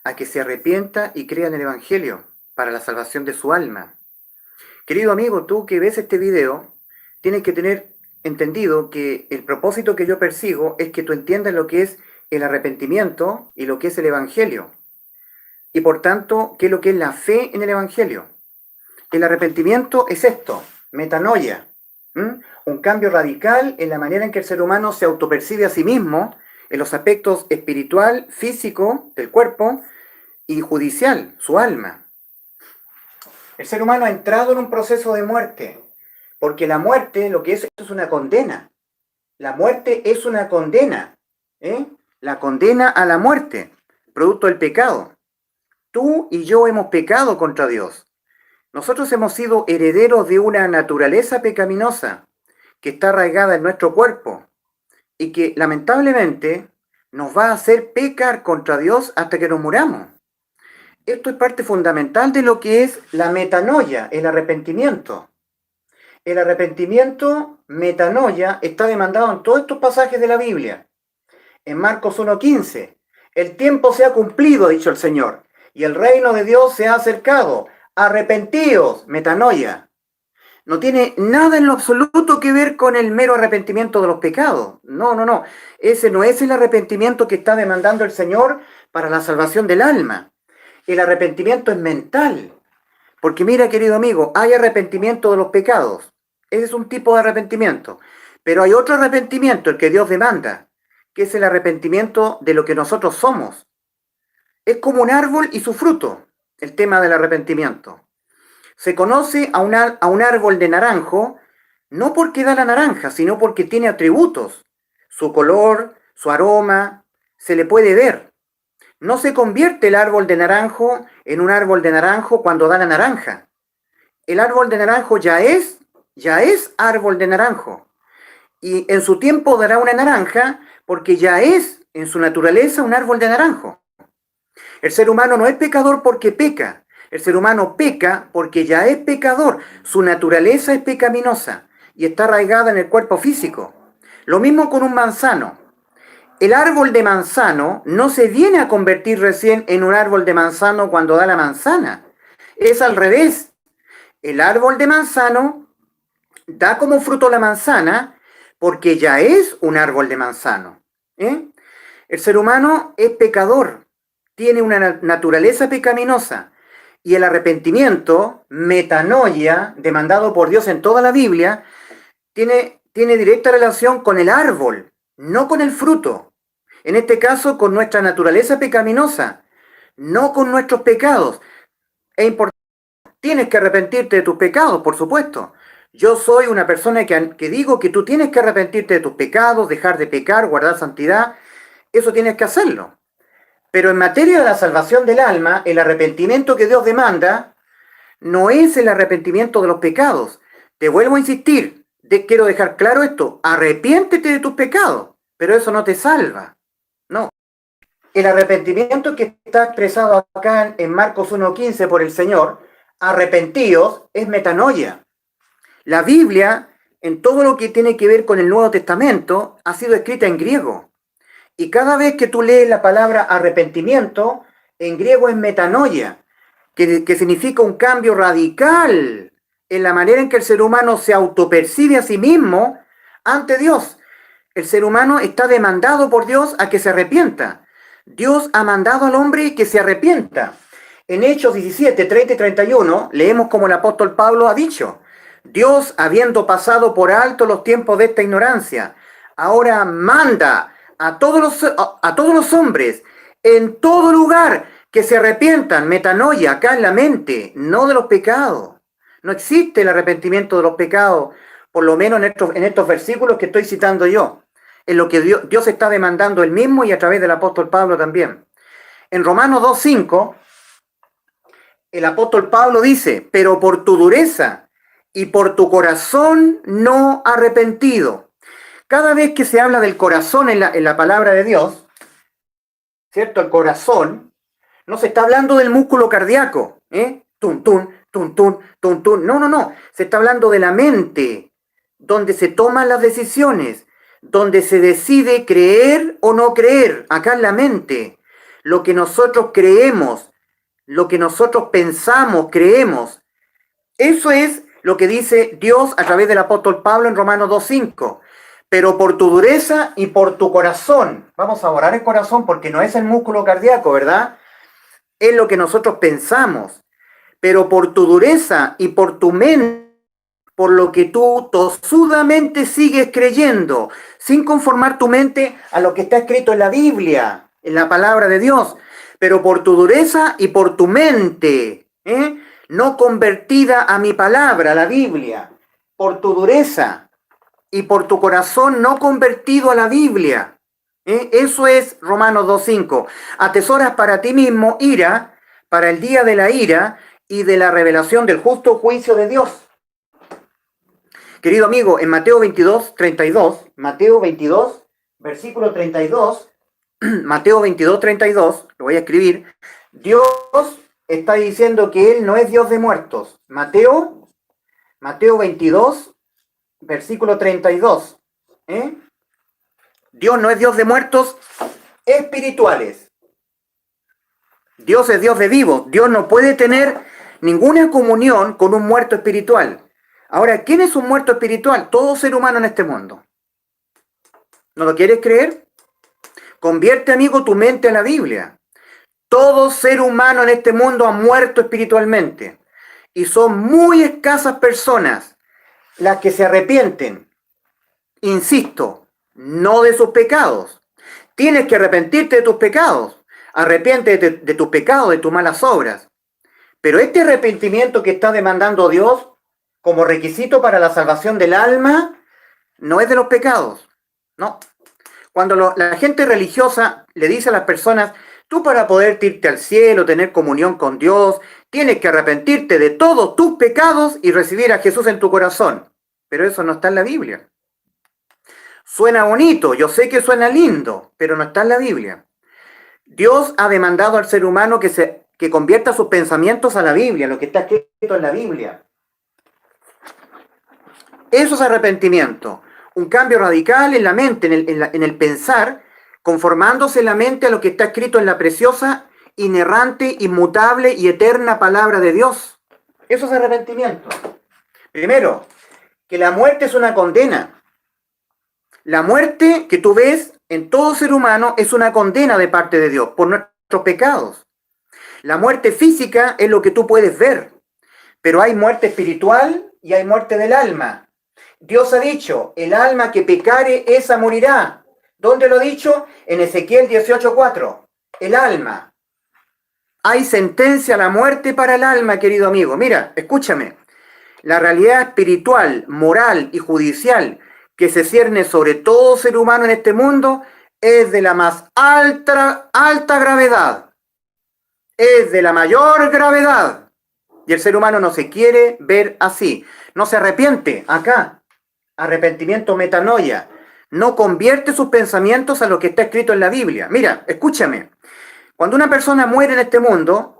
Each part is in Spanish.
a que se arrepienta y crea en el Evangelio para la salvación de su alma. Querido amigo, tú que ves este video, tienes que tener entendido que el propósito que yo persigo es que tú entiendas lo que es el arrepentimiento y lo que es el Evangelio. Y por tanto, ¿qué es lo que es la fe en el Evangelio? El arrepentimiento es esto, metanoia, un cambio radical en la manera en que el ser humano se autopercibe a sí mismo en los aspectos espiritual, físico del cuerpo y judicial, su alma. El ser humano ha entrado en un proceso de muerte, porque la muerte lo que es una condena. La muerte es una condena, la condena a la muerte, producto del pecado. Tú y yo hemos pecado contra Dios. Nosotros hemos sido herederos de una naturaleza pecaminosa que está arraigada en nuestro cuerpo y que lamentablemente nos va a hacer pecar contra Dios hasta que nos muramos. Esto es parte fundamental de lo que es la metanoia, el arrepentimiento. El arrepentimiento, metanoia, está demandado en todos estos pasajes de la Biblia. En Marcos 1:15, el tiempo se ha cumplido, ha dicho el Señor, y el reino de Dios se ha acercado. Arrepentíos, metanoia. No tiene nada en lo absoluto que ver con el mero arrepentimiento de los pecados. No. Ese no es el arrepentimiento que está demandando el Señor para la salvación del alma. El arrepentimiento es mental. Porque mira, querido amigo, hay arrepentimiento de los pecados. Ese es un tipo de arrepentimiento. Pero hay otro arrepentimiento, el que Dios demanda, que es el arrepentimiento de lo que nosotros somos. Es como un árbol y su fruto, el tema del arrepentimiento. Se conoce a un árbol de naranjo no porque da la naranja, sino porque tiene atributos. Su color, su aroma, se le puede ver. No se convierte el árbol de naranjo en un árbol de naranjo cuando da la naranja. El árbol de naranjo ya es árbol de naranjo. Y en su tiempo dará una naranja porque ya es en su naturaleza un árbol de naranjo. El ser humano no es pecador porque peca. El ser humano peca porque ya es pecador. Su naturaleza es pecaminosa y está arraigada en el cuerpo físico. Lo mismo con un manzano. El árbol de manzano no se viene a convertir recién en un árbol de manzano cuando da la manzana. Es al revés. El árbol de manzano da como fruto la manzana porque ya es un árbol de manzano. El ser humano es pecador, tiene una naturaleza pecaminosa. Y el arrepentimiento, metanoia, demandado por Dios en toda la Biblia, tiene directa relación con el árbol, no con el fruto. En este caso, con nuestra naturaleza pecaminosa, no con nuestros pecados. Es importante, tienes que arrepentirte de tus pecados, por supuesto. Yo soy una persona que digo que tú tienes que arrepentirte de tus pecados, dejar de pecar, guardar santidad. Eso tienes que hacerlo. Pero en materia de la salvación del alma, el arrepentimiento que Dios demanda no es el arrepentimiento de los pecados. Te vuelvo a insistir, quiero dejar claro esto, arrepiéntete de tus pecados, pero eso no te salva. No. El arrepentimiento que está expresado acá en Marcos 1:15 por el Señor, arrepentíos, es metanoia. La Biblia, en todo lo que tiene que ver con el Nuevo Testamento, ha sido escrita en griego. Y cada vez que tú lees la palabra arrepentimiento, en griego es metanoia, que significa un cambio radical en la manera en que el ser humano se autopercibe a sí mismo ante Dios. El ser humano está demandado por Dios a que se arrepienta. Dios ha mandado al hombre que se arrepienta. En Hechos 17, 30 y 31 leemos como el apóstol Pablo ha dicho: Dios, habiendo pasado por alto los tiempos de esta ignorancia, ahora manda a todos los hombres en todo lugar que se arrepientan, metanoia, acá en la mente, no de los pecados. No existe el arrepentimiento de los pecados, por lo menos en estos versículos que estoy citando yo, en lo que Dios está demandando él mismo y a través del apóstol Pablo también. En Romanos 2:5, el apóstol Pablo dice: pero por tu dureza y por tu corazón no arrepentido. Cada vez que se habla del corazón en la palabra de Dios, ¿cierto? El corazón, no se está hablando del músculo cardíaco, Tun, tun, tun, tun, tun, tun. No. Se está hablando de la mente, donde se toman las decisiones, donde se decide creer o no creer, acá en la mente. lo que nosotros creemos, lo que nosotros pensamos, creemos. Eso es lo que dice Dios a través del apóstol Pablo en Romanos 2:5. Pero por tu dureza y por tu corazón, vamos a orar el corazón porque no es el músculo cardíaco, ¿verdad? Es lo que nosotros pensamos. Pero por tu dureza y por tu mente, por lo que tú tosudamente sigues creyendo, sin conformar tu mente a lo que está escrito en la Biblia, en la palabra de Dios, pero por tu dureza y por tu mente, no convertida a mi palabra, la Biblia, por tu dureza y por tu corazón no convertido a la Biblia. Eso es Romanos 2:5. Atesoras para ti mismo ira, para el día de la ira y de la revelación del justo juicio de Dios. Querido amigo, en Mateo 22:32, Mateo 22, versículo 32, Mateo 22:32, lo voy a escribir, Dios está diciendo que Él no es Dios de muertos. Mateo 22, versículo 32. Dios no es Dios de muertos espirituales. Dios es Dios de vivos. Dios no puede tener ninguna comunión con un muerto espiritual. Ahora, ¿quién es un muerto espiritual? Todo ser humano en este mundo. ¿No lo quieres creer? Convierte, amigo, tu mente a la Biblia. Todo ser humano en este mundo ha muerto espiritualmente. Y son muy escasas personas las que se arrepienten. Insisto, no de sus pecados. Tienes que arrepentirte de tus pecados. Arrepiéntete de tus pecados, de tus malas obras. Pero este arrepentimiento que está demandando Dios como requisito para la salvación del alma no es de los pecados. No. Cuando la gente religiosa le dice a las personas, tú para poder irte al cielo, tener comunión con Dios, tienes que arrepentirte de todos tus pecados y recibir a Jesús en tu corazón. Pero eso no está en la Biblia. Suena bonito, yo sé que suena lindo, pero no está en la Biblia. Dios ha demandado al ser humano que convierta sus pensamientos a la Biblia, lo que está escrito en la Biblia. Eso es arrepentimiento. Un cambio radical en la mente, en el pensar, conformándose la mente a lo que está escrito en la preciosa, inerrante, inmutable y eterna palabra de Dios. Eso es arrepentimiento. Primero, que la muerte es una condena. La muerte que tú ves en todo ser humano es una condena de parte de Dios por nuestros pecados. La muerte física es lo que tú puedes ver, pero hay muerte espiritual y hay muerte del alma. Dios ha dicho, el alma que pecare, esa morirá. ¿Dónde lo ha dicho? En Ezequiel 18:4. El alma. Hay sentencia a la muerte para el alma, querido amigo. Mira, escúchame. La realidad espiritual, moral y judicial que se cierne sobre todo ser humano en este mundo es de la más alta gravedad. Es de la mayor gravedad. Y el ser humano no se quiere ver así. No se arrepiente acá. Arrepentimiento, metanoia. No convierte sus pensamientos a lo que está escrito en la Biblia. Mira, escúchame. Cuando una persona muere en este mundo,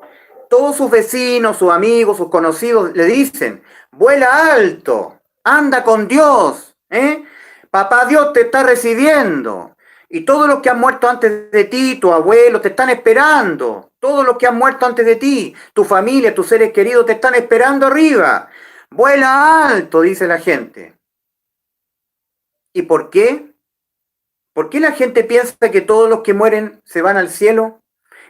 todos sus vecinos, sus amigos, sus conocidos le dicen, vuela alto, anda con Dios, Papá Dios te está recibiendo. Y todos los que han muerto antes de ti, tu abuelo, te están esperando. Todos los que han muerto antes de ti, tu familia, tus seres queridos, te están esperando arriba. Vuela alto, dice la gente. ¿Y por qué? ¿Por qué la gente piensa que todos los que mueren se van al cielo?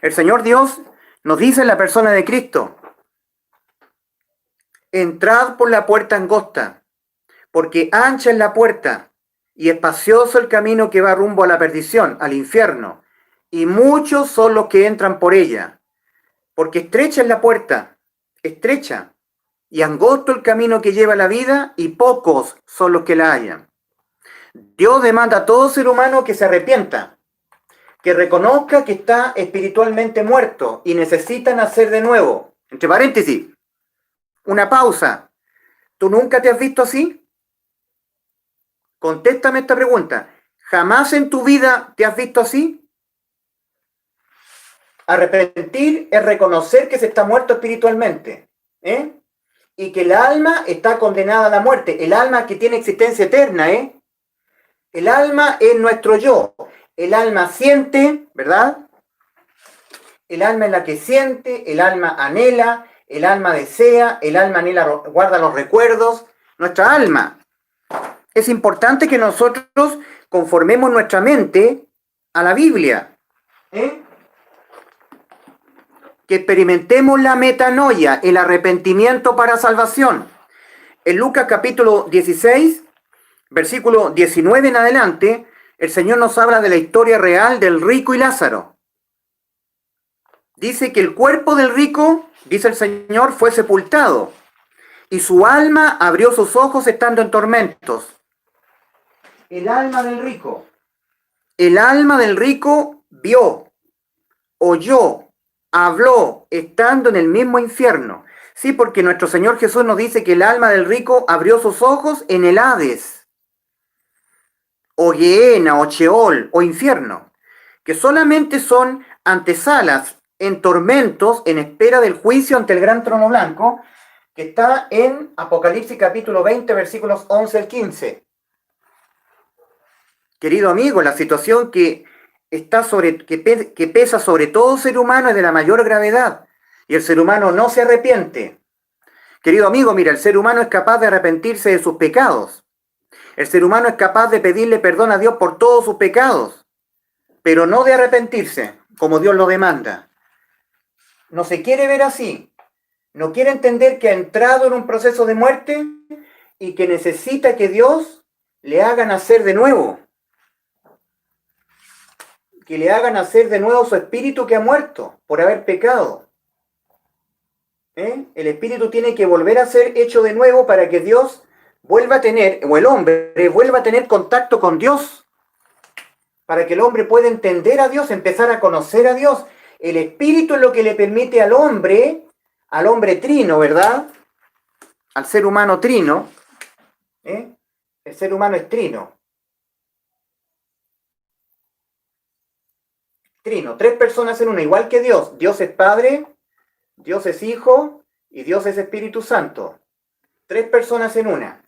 El Señor Dios nos dice en la persona de Cristo, entrad por la puerta angosta, porque ancha es la puerta y espacioso el camino que va rumbo a la perdición, al infierno, y muchos son los que entran por ella, porque estrecha es la puerta, estrecha, y angosto el camino que lleva a la vida, y pocos son los que la hallan. Dios demanda a todo ser humano que se arrepienta, que reconozca que está espiritualmente muerto y necesita nacer de nuevo. Entre paréntesis, una pausa. ¿Tú nunca te has visto así? Contéstame esta pregunta. ¿Jamás en tu vida te has visto así? Arrepentir es reconocer que se está muerto espiritualmente, y que el alma está condenada a la muerte. El alma que tiene existencia eterna, El alma es nuestro yo. El alma siente, ¿verdad? el alma es la que siente, el alma anhela, el alma desea, el alma anhela, guarda los recuerdos, nuestra alma. Es importante que nosotros conformemos nuestra mente a la Biblia. Que experimentemos la metanoia, el arrepentimiento para salvación. En Lucas capítulo 16, versículo 19 en adelante, el Señor nos habla de la historia real del rico y Lázaro. Dice que el cuerpo del rico, dice el Señor, fue sepultado y su alma abrió sus ojos estando en tormentos. El alma del rico vio, oyó, habló, estando en el mismo infierno. Sí, porque nuestro Señor Jesús nos dice que el alma del rico abrió sus ojos en el Hades, o Gehenna, o Sheol, o infierno, que solamente son antesalas en tormentos en espera del juicio ante el gran trono blanco, que está en Apocalipsis capítulo 20, versículos 11 al 15. Querido amigo, la situación que pesa sobre todo ser humano es de la mayor gravedad, y el ser humano no se arrepiente. Querido amigo, mira, el ser humano es capaz de arrepentirse de sus pecados. El ser humano es capaz de pedirle perdón a Dios por todos sus pecados, pero no de arrepentirse, como Dios lo demanda. No se quiere ver así. No quiere entender que ha entrado en un proceso de muerte y que necesita que Dios le haga nacer de nuevo. Que le haga nacer de nuevo su espíritu que ha muerto por haber pecado. El espíritu tiene que volver a ser hecho de nuevo para que Dios vuelva a tener, o el hombre vuelva a tener contacto con Dios. Para que el hombre pueda entender a Dios, empezar a conocer a Dios. El espíritu es lo que le permite al hombre trino, ¿verdad? Al ser humano trino. El ser humano es trino. Trino, tres personas en una, igual que Dios. Dios es Padre, Dios es Hijo y Dios es Espíritu Santo. Tres personas en una.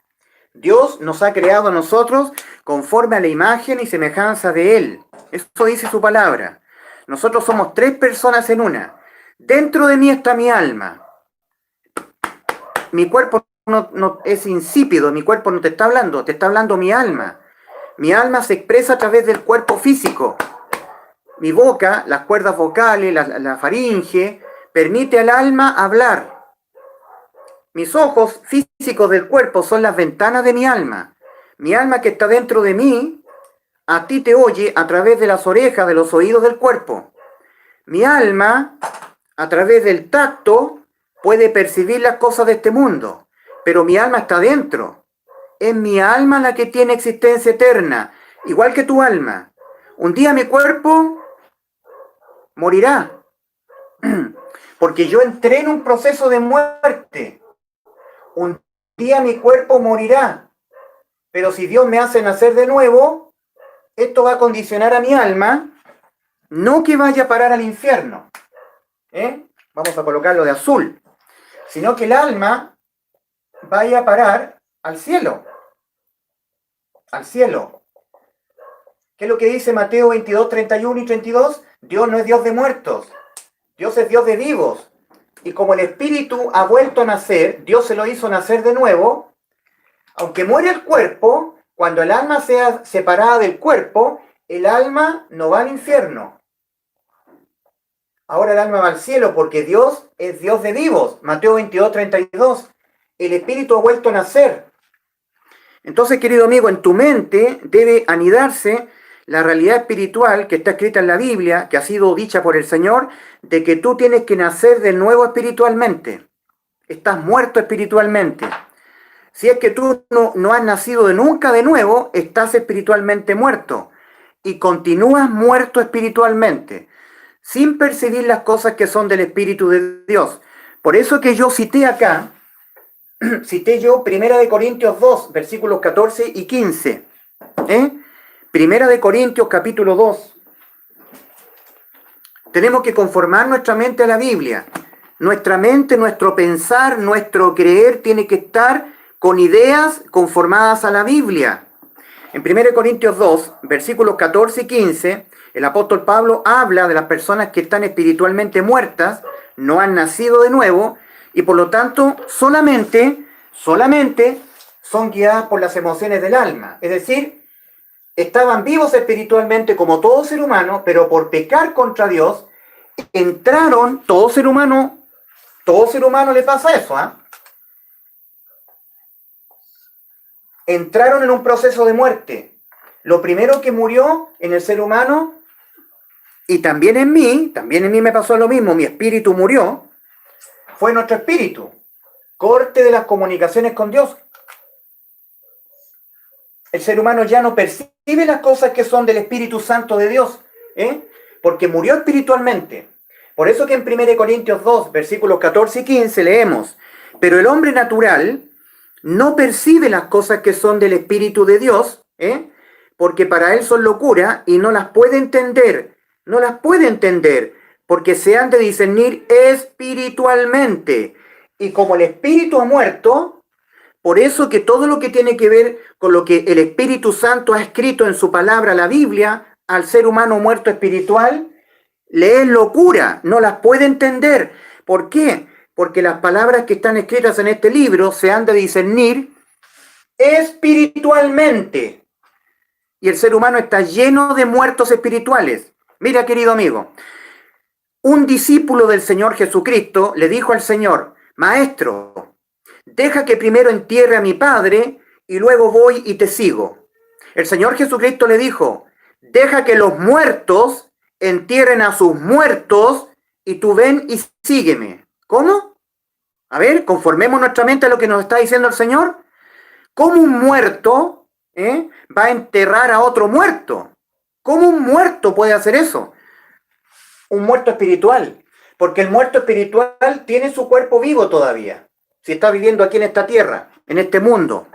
Dios nos ha creado a nosotros conforme a la imagen y semejanza de Él. Eso dice su palabra. Nosotros somos tres personas en una. Dentro de mí está mi alma. Mi cuerpo no es insípido, mi cuerpo no te está hablando mi alma. Mi alma se expresa a través del cuerpo físico. Mi boca, las cuerdas vocales, la faringe, permite al alma hablar. Mis ojos físicos del cuerpo son las ventanas de mi alma. Mi alma que está dentro de mí, a ti te oye a través de las orejas, de los oídos del cuerpo. Mi alma, a través del tacto, puede percibir las cosas de este mundo, pero mi alma está dentro. Es mi alma la que tiene existencia eterna, igual que tu alma. Un día mi cuerpo morirá, porque yo entré en un proceso de muerte. Un día mi cuerpo morirá, pero si Dios me hace nacer de nuevo, esto va a condicionar a mi alma, no que vaya a parar al infierno, vamos a colocarlo de azul, sino que el alma vaya a parar al cielo. Al cielo. ¿Qué es lo que dice Mateo 22, 31 y 32? Dios no es Dios de muertos, Dios es Dios de vivos. Y como el espíritu ha vuelto a nacer, Dios se lo hizo nacer de nuevo, aunque muere el cuerpo, cuando el alma sea separada del cuerpo, el alma no va al infierno. Ahora el alma va al cielo porque Dios es Dios de vivos. Mateo 22, 32. El espíritu ha vuelto a nacer. Entonces, querido amigo, en tu mente debe anidarse la realidad espiritual que está escrita en la Biblia, que ha sido dicha por el Señor, de que tú tienes que nacer de nuevo espiritualmente. Estás muerto espiritualmente. Si es que tú no has nacido nunca de nuevo, estás espiritualmente muerto. Y continúas muerto espiritualmente, sin percibir las cosas que son del Espíritu de Dios. Por eso que yo cité acá, cité yo 1 Corintios 2, versículos 14 y 15. Primera de Corintios capítulo 2. Tenemos que conformar nuestra mente a la Biblia. Nuestra mente, nuestro pensar, nuestro creer tiene que estar con ideas conformadas a la Biblia. En 1 Corintios 2, versículos 14 y 15, El apóstol Pablo habla de las personas que están espiritualmente muertas, no han nacido de nuevo, y por lo tanto solamente son guiadas por las emociones del alma. Es decir, estaban vivos espiritualmente como todo ser humano, pero por pecar contra Dios, entraron, todo ser humano le pasa eso, ¿ah? Entraron en un proceso de muerte. Lo primero que murió en el ser humano, y también en mí me pasó lo mismo, mi espíritu murió, fue nuestro espíritu. Corte de las comunicaciones con Dios. El ser humano ya no percibe las cosas que son del Espíritu Santo de Dios, porque murió espiritualmente. Por eso que en 1 Corintios 2, versículos 14 y 15 leemos: pero el hombre natural no percibe las cosas que son del Espíritu de Dios, porque para él son locura y no las puede entender, porque se han de discernir espiritualmente. Y como el Espíritu ha muerto, por eso que todo lo que tiene que ver con lo que el Espíritu Santo ha escrito en su palabra, la Biblia, al ser humano muerto espiritual, le es locura, no las puede entender. ¿Por qué? Porque las palabras que están escritas en este libro se han de discernir espiritualmente. Y el ser humano está lleno de muertos espirituales. Mira, querido amigo, un discípulo del Señor Jesucristo le dijo al Señor: Maestro, deja que primero entierre a mi padre y luego voy y te sigo. El Señor Jesucristo le dijo: deja que los muertos entierren a sus muertos y tú ven y sígueme. ¿Cómo? A ver, conformemos nuestra mente a lo que nos está diciendo el Señor. ¿Cómo un muerto va a enterrar a otro muerto? ¿Cómo un muerto puede hacer eso? Un muerto espiritual. Porque el muerto espiritual tiene su cuerpo vivo todavía. Si está viviendo aquí en esta tierra, en este mundo.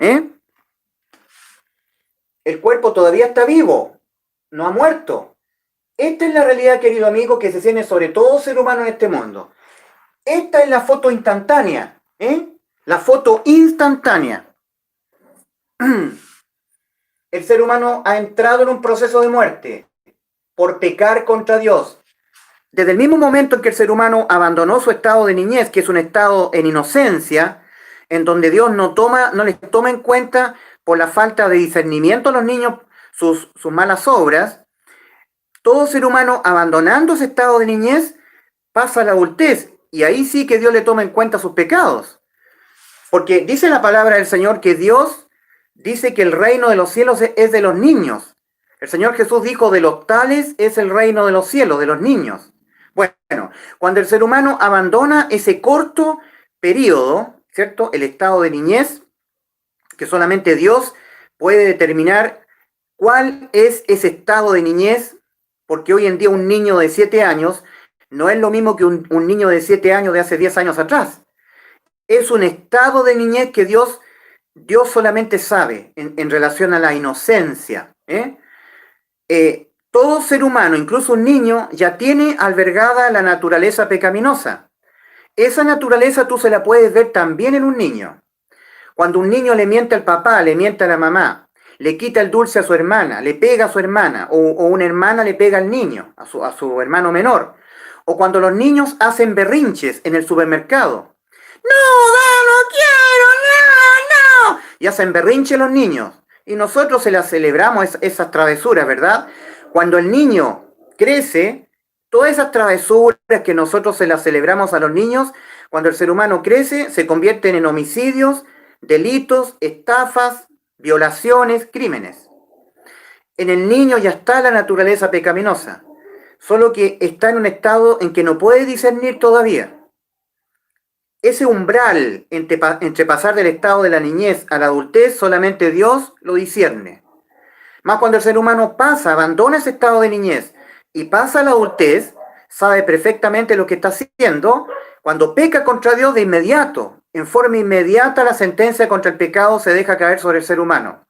El cuerpo todavía está vivo. No ha muerto. Esta es la realidad, querido amigo, que se tiene sobre todo ser humano en este mundo. Esta es la foto instantánea. La foto instantánea. El ser humano ha entrado en un proceso de muerte por pecar contra Dios. Desde el mismo momento en que el ser humano abandonó su estado de niñez, que es un estado en inocencia, en donde Dios no les toma en cuenta por la falta de discernimiento a los niños sus malas obras, todo ser humano abandonando ese estado de niñez pasa a la adultez, y ahí sí que Dios le toma en cuenta sus pecados. Porque dice la palabra del Señor que Dios dice que el reino de los cielos es de los niños. El Señor Jesús dijo: de los tales es el reino de los cielos, de los niños. Bueno, cuando el ser humano abandona ese corto periodo, ¿cierto? El estado de niñez, que solamente Dios puede determinar cuál es ese estado de niñez, porque hoy en día un niño de 7 años no es lo mismo que un niño de 7 años de hace 10 años atrás. Es un estado de niñez que Dios solamente sabe en relación a la inocencia. Todo ser humano, incluso un niño, ya tiene albergada la naturaleza pecaminosa. Esa naturaleza tú se la puedes ver también en un niño. Cuando un niño le miente al papá, le miente a la mamá, le quita el dulce a su hermana, le pega a su hermana, o una hermana le pega al niño, a su hermano menor. O cuando los niños hacen berrinches en el supermercado. No quiero, no. Y hacen berrinche los niños. Y nosotros se las celebramos esas travesuras, ¿verdad? Cuando el niño crece, todas esas travesuras que nosotros se las celebramos a los niños, cuando el ser humano crece, se convierten en homicidios, delitos, estafas, violaciones, crímenes. En el niño ya está la naturaleza pecaminosa, solo que está en un estado en que no puede discernir todavía. Ese umbral entre pasar del estado de la niñez a la adultez, solamente Dios lo discierne. Más cuando el ser humano abandona ese estado de niñez y pasa a la adultez, sabe perfectamente lo que está haciendo. Cuando peca contra Dios, de inmediato, en forma inmediata, la sentencia contra el pecado se deja caer sobre el ser humano.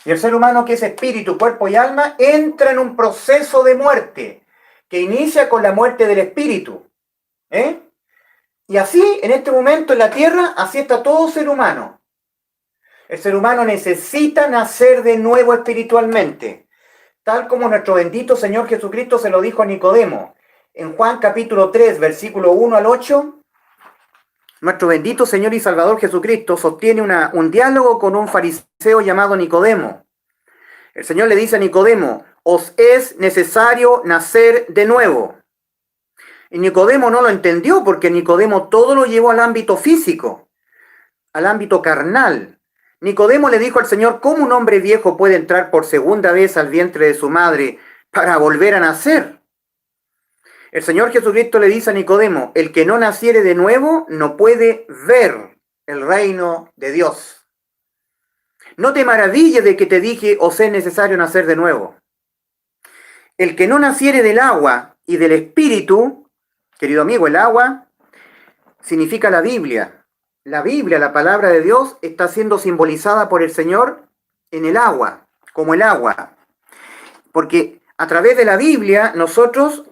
Y el ser humano, que es espíritu, cuerpo y alma, entra en un proceso de muerte que inicia con la muerte del espíritu. Y así, en este momento en la tierra, así está todo ser humano. El ser humano necesita nacer de nuevo espiritualmente. tal como nuestro bendito Señor Jesucristo se lo dijo a Nicodemo. En Juan capítulo 3, versículo 1 al 8, nuestro bendito Señor y Salvador Jesucristo sostiene un diálogo con un fariseo llamado Nicodemo. El Señor le dice a Nicodemo, os es necesario nacer de nuevo. Y Nicodemo no lo entendió porque Nicodemo todo lo llevó al ámbito físico, al ámbito carnal. Nicodemo le dijo al Señor, ¿cómo un hombre viejo puede entrar por segunda vez al vientre de su madre para volver a nacer? El Señor Jesucristo le dice a Nicodemo, el que no naciere de nuevo no puede ver el reino de Dios. No te maravilles de que te dije, os es necesario nacer de nuevo. El que no naciere del agua y del Espíritu, querido amigo, el agua significa la Biblia. La Biblia, la palabra de Dios, está siendo simbolizada por el Señor en el agua, como el agua. Porque a través de la Biblia nosotros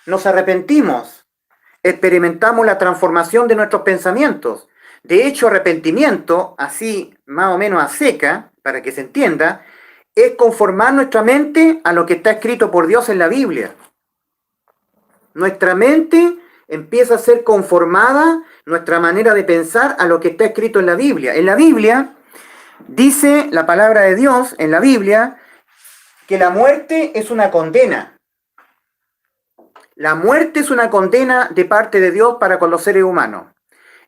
nos arrepentimos, experimentamos la transformación de nuestros pensamientos. De hecho, arrepentimiento, así más o menos a seca, para que se entienda, es conformar nuestra mente a lo que está escrito por Dios en la Biblia. Nuestra mente empieza a ser conformada, nuestra manera de pensar, a lo que está escrito en la Biblia. En la Biblia dice la palabra de Dios, en la Biblia, que la muerte es una condena. La muerte es una condena de parte de Dios para con los seres humanos.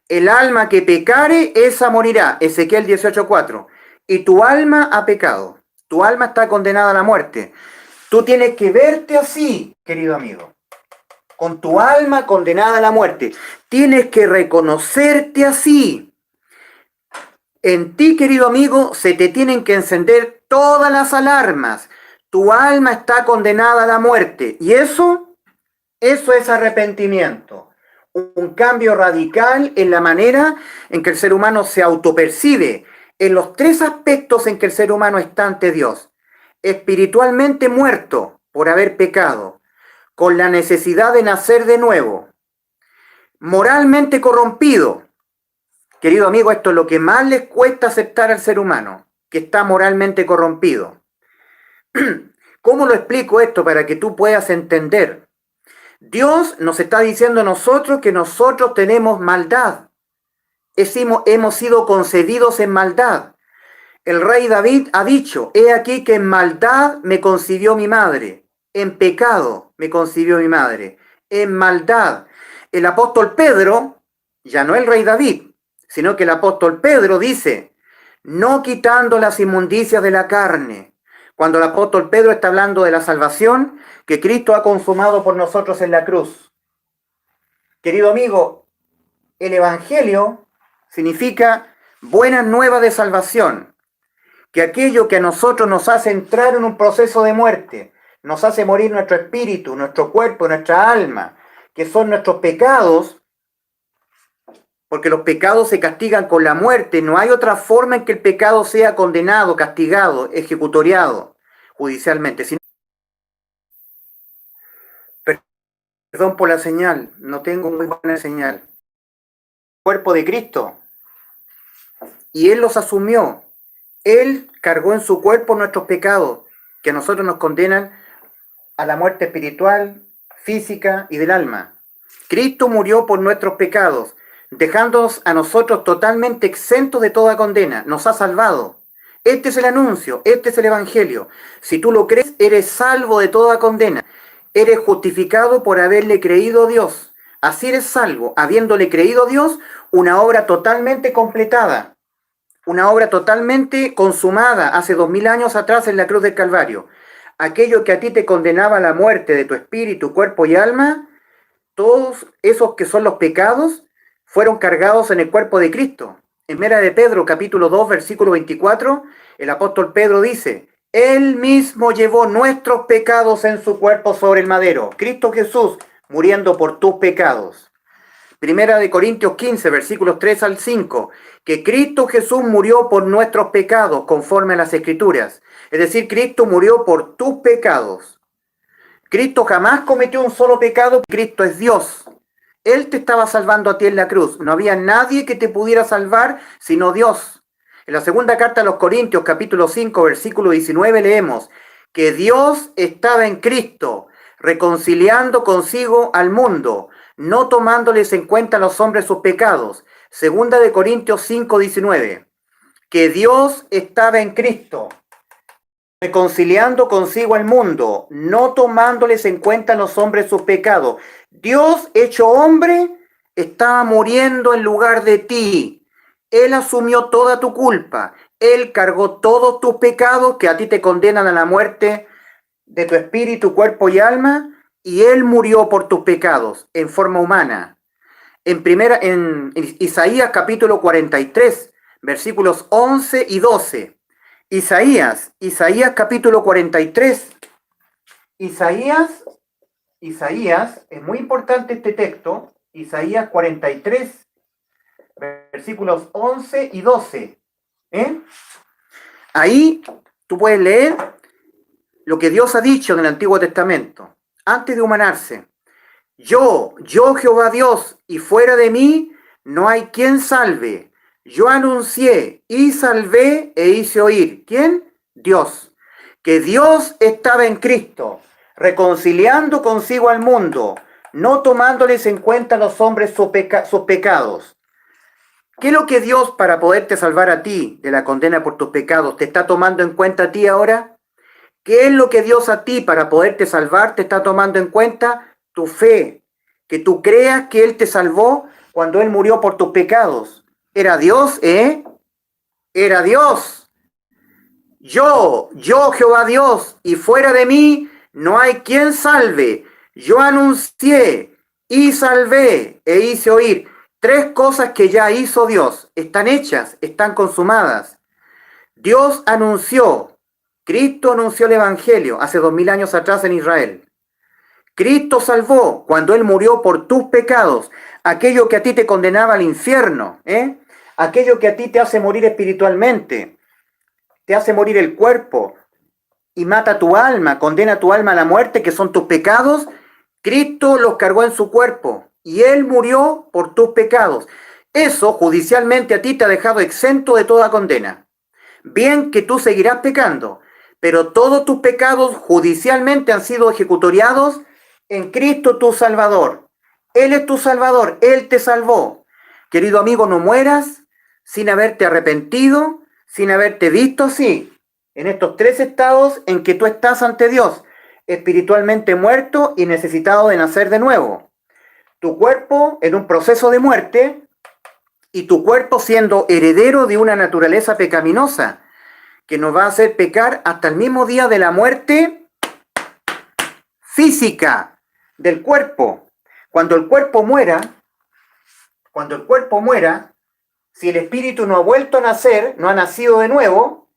El alma que pecare, esa morirá. Ezequiel 18:4. Y tu alma ha pecado. Tu alma está condenada a la muerte. Tú tienes que verte así, querido amigo. Con tu alma condenada a la muerte. Tienes que reconocerte así. En ti, querido amigo, se te tienen que encender todas las alarmas. Tu alma está condenada a la muerte. Y eso es arrepentimiento. Un cambio radical en la manera en que el ser humano se autopercibe, en los tres aspectos en que el ser humano está ante Dios. Espiritualmente muerto por haber pecado, con la necesidad de nacer de nuevo. Moralmente corrompido. Querido amigo, esto es lo que más les cuesta aceptar al ser humano, que está moralmente corrompido. ¿Cómo lo explico esto para que tú puedas entender? Dios nos está diciendo a nosotros que nosotros tenemos maldad. Hemos sido concebidos en maldad. El rey David ha dicho, he aquí que en maldad me concibió mi madre. En pecado me concibió mi madre. En maldad. El apóstol Pedro, ya no el rey David, sino que el apóstol Pedro dice, no quitando las inmundicias de la carne. Cuando el apóstol Pedro está hablando de la salvación que Cristo ha consumado por nosotros en la cruz. Querido amigo, el Evangelio significa buenas nuevas de salvación, que aquello que a nosotros nos hace entrar en un proceso de muerte, nos hace morir nuestro espíritu, nuestro cuerpo, nuestra alma, que son nuestros pecados, porque los pecados se castigan con la muerte. No hay otra forma en que el pecado sea condenado, castigado, ejecutoriado judicialmente. Perdón por la señal, no tengo muy buena señal. Cuerpo de Cristo. Y Él los asumió. Él cargó en su cuerpo nuestros pecados, que a nosotros nos condenan a la muerte espiritual, física y del alma. Cristo murió por nuestros pecados, dejándonos a nosotros totalmente exentos de toda condena. Nos ha salvado. Este es el anuncio, este es el Evangelio. Si tú lo crees, eres salvo de toda condena. Eres justificado por haberle creído a Dios. Así eres salvo, habiéndole creído a Dios, una obra totalmente completada. Una obra totalmente consumada hace 2000 años atrás en la cruz del Calvario. Aquello que a ti te condenaba a la muerte de tu espíritu, cuerpo y alma, todos esos que son los pecados, fueron cargados en el cuerpo de Cristo. En 1 de Pedro, capítulo 2, versículo 24, el apóstol Pedro dice, Él mismo llevó nuestros pecados en su cuerpo sobre el madero. Cristo Jesús muriendo por tus pecados. 1 de Corintios 15, versículos 3 al 5, que Cristo Jesús murió por nuestros pecados conforme a las Escrituras. Es decir, Cristo murió por tus pecados. Cristo jamás cometió un solo pecado. Cristo es Dios. Él te estaba salvando a ti en la cruz. No había nadie que te pudiera salvar sino Dios. En la segunda carta a los Corintios, capítulo 5, versículo 19, leemos que Dios estaba en Cristo, reconciliando consigo al mundo, no tomándoles en cuenta a los hombres sus pecados. Segunda de Corintios 5:19. Que Dios estaba en Cristo, reconciliando consigo al mundo, no tomándoles en cuenta a los hombres sus pecados. Dios, hecho hombre, estaba muriendo en lugar de ti. Él asumió toda tu culpa. Él cargó todos tus pecados que a ti te condenan a la muerte de tu espíritu, cuerpo y alma, y Él murió por tus pecados en forma humana. En Isaías capítulo 43, versículos 11 y 12. Isaías capítulo 43. Isaías, es muy importante este texto, Isaías 43, versículos 11 y 12. Ahí tú puedes leer lo que Dios ha dicho en el Antiguo Testamento, antes de humanarse. Yo Jehová Dios, y fuera de mí no hay quien salve. Yo anuncié y salvé e hice oír. ¿Quién? Dios. Que Dios estaba en Cristo, reconciliando consigo al mundo, no tomándoles en cuenta a los hombres sus pecados. ¿Qué es lo que Dios, para poderte salvar a ti de la condena por tus pecados, te está tomando en cuenta a ti ahora? ¿Qué es lo que Dios a ti, para poderte salvar, te está tomando en cuenta? Tu fe. Que tú creas que Él te salvó cuando Él murió por tus pecados. Era Dios, Era Dios. Yo Jehová Dios, y fuera de mí no hay quien salve. Yo anuncié y salvé e hice oír. 3 cosas que ya hizo Dios. Están hechas, están consumadas. Dios anunció. Cristo anunció el Evangelio hace 2000 años atrás en Israel. Cristo salvó cuando Él murió por tus pecados, aquello que a ti te condenaba al infierno, aquello que a ti te hace morir espiritualmente, te hace morir el cuerpo y mata tu alma, condena tu alma a la muerte, que son tus pecados. Cristo los cargó en su cuerpo y Él murió por tus pecados. Eso judicialmente a ti te ha dejado exento de toda condena. Bien que tú seguirás pecando, pero todos tus pecados judicialmente han sido ejecutoriados en Cristo tu Salvador. Él es tu Salvador, Él te salvó. Querido amigo, no mueras sin haberte arrepentido, sin haberte visto así, en estos 3 estados en que tú estás ante Dios, espiritualmente muerto y necesitado de nacer de nuevo. Tu cuerpo en un proceso de muerte y tu cuerpo siendo heredero de una naturaleza pecaminosa que nos va a hacer pecar hasta el mismo día de la muerte física del cuerpo. Cuando el cuerpo muera, si el espíritu no ha vuelto a nacer, no ha nacido de nuevo,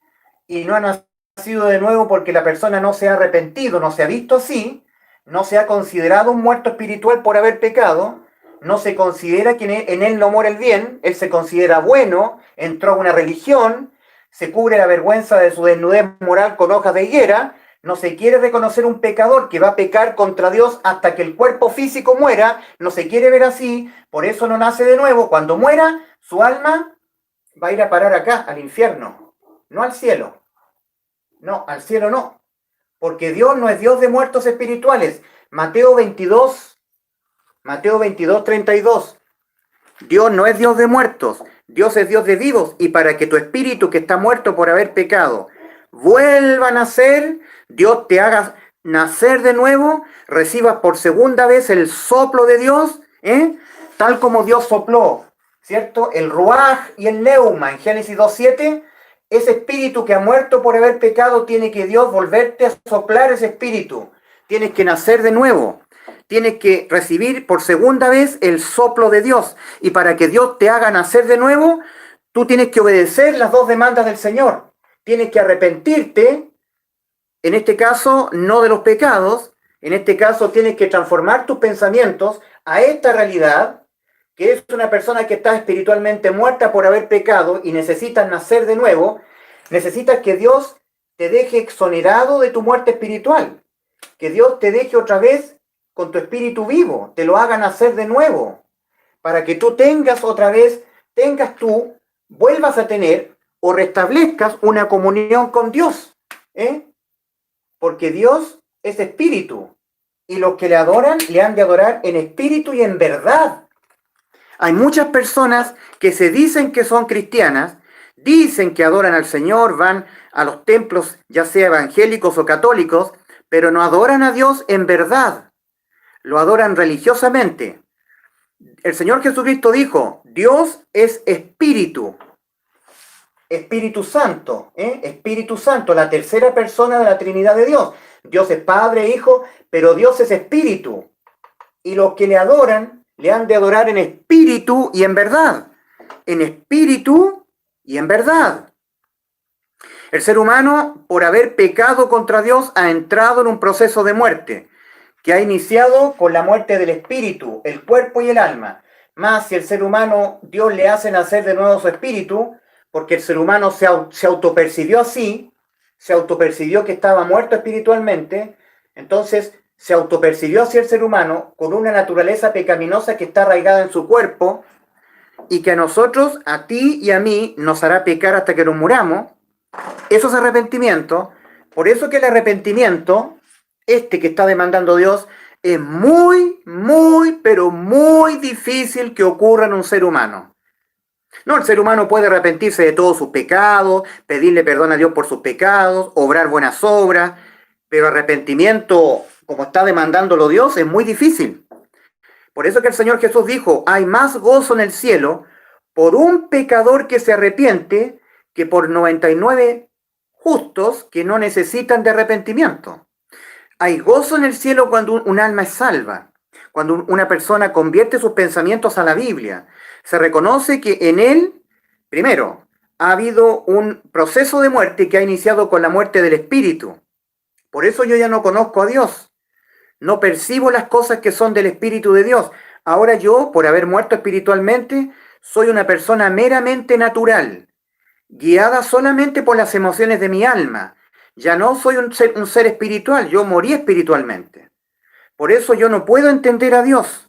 y no ha nacido de nuevo porque la persona no se ha arrepentido, no se ha visto así, no se ha considerado un muerto espiritual por haber pecado, no se considera que en él no mora el bien, él se considera bueno, entró a una religión, se cubre la vergüenza de su desnudez moral con hojas de higuera, no se quiere reconocer un pecador que va a pecar contra Dios hasta que el cuerpo físico muera, no se quiere ver así, por eso no nace de nuevo. Cuando muera, su alma va a ir a parar acá, al infierno, no al cielo. No, al cielo no, porque Dios no es Dios de muertos espirituales. Mateo 22, 32. Dios no es Dios de muertos, Dios es Dios de vivos, y para que tu espíritu que está muerto por haber pecado vuelva a nacer, Dios te haga nacer de nuevo, recibas por segunda vez el soplo de Dios, tal como Dios sopló, ¿cierto? El Ruaj y el Neuma en Génesis 2:7, ese espíritu que ha muerto por haber pecado, tiene que Dios volverte a soplar ese espíritu, tienes que nacer de nuevo. Tienes que recibir por segunda vez el soplo de Dios. Y para que Dios te haga nacer de nuevo, tú tienes que obedecer las 2 demandas del Señor. Tienes que arrepentirte, en este caso, no de los pecados. En este caso, tienes que transformar tus pensamientos a esta realidad, que es una persona que está espiritualmente muerta por haber pecado y necesitas nacer de nuevo. Necesitas que Dios te deje exonerado de tu muerte espiritual. Que Dios te deje otra vez con tu espíritu vivo, te lo haga nacer de nuevo, para que tú vuelvas a tener o restablezcas una comunión con Dios, porque Dios es espíritu, y los que le adoran le han de adorar en espíritu y en verdad. Hay muchas personas que se dicen que son cristianas, dicen que adoran al Señor, van a los templos, ya sea evangélicos o católicos, pero no adoran a Dios en verdad, lo adoran religiosamente. El Señor Jesucristo dijo, Dios es espíritu, Espíritu Santo, Espíritu Santo, la tercera persona de la Trinidad de Dios. Dios es Padre, Hijo, pero Dios es espíritu. Y los que le adoran, le han de adorar en espíritu y en verdad. En espíritu y en verdad. El ser humano, por haber pecado contra Dios, ha entrado en un proceso de muerte, que ha iniciado con la muerte del espíritu, el cuerpo y el alma. Más si el ser humano, Dios le hace nacer de nuevo su espíritu, porque el ser humano se autopercibió así, se autopercibió que estaba muerto espiritualmente, entonces se autopercibió así el ser humano con una naturaleza pecaminosa que está arraigada en su cuerpo y que a nosotros, a ti y a mí, nos hará pecar hasta que nos muramos. Eso es arrepentimiento. Por eso que el arrepentimiento, que está demandando Dios, es muy, muy, pero muy difícil que ocurra en un ser humano. No, el ser humano puede arrepentirse de todos sus pecados, pedirle perdón a Dios por sus pecados, obrar buenas obras, pero arrepentimiento, como está demandándolo Dios, es muy difícil. Por eso que el Señor Jesús dijo, hay más gozo en el cielo por un pecador que se arrepiente que por 99 justos que no necesitan de arrepentimiento. Hay gozo en el cielo cuando un alma es salva, cuando una persona convierte sus pensamientos a la Biblia. Se reconoce que en él, primero, ha habido un proceso de muerte que ha iniciado con la muerte del espíritu. Por eso yo ya no conozco a Dios. No percibo las cosas que son del Espíritu de Dios. Ahora yo, por haber muerto espiritualmente, soy una persona meramente natural, guiada solamente por las emociones de mi alma. Ya no soy un ser espiritual, yo morí espiritualmente. Por eso yo no puedo entender a Dios.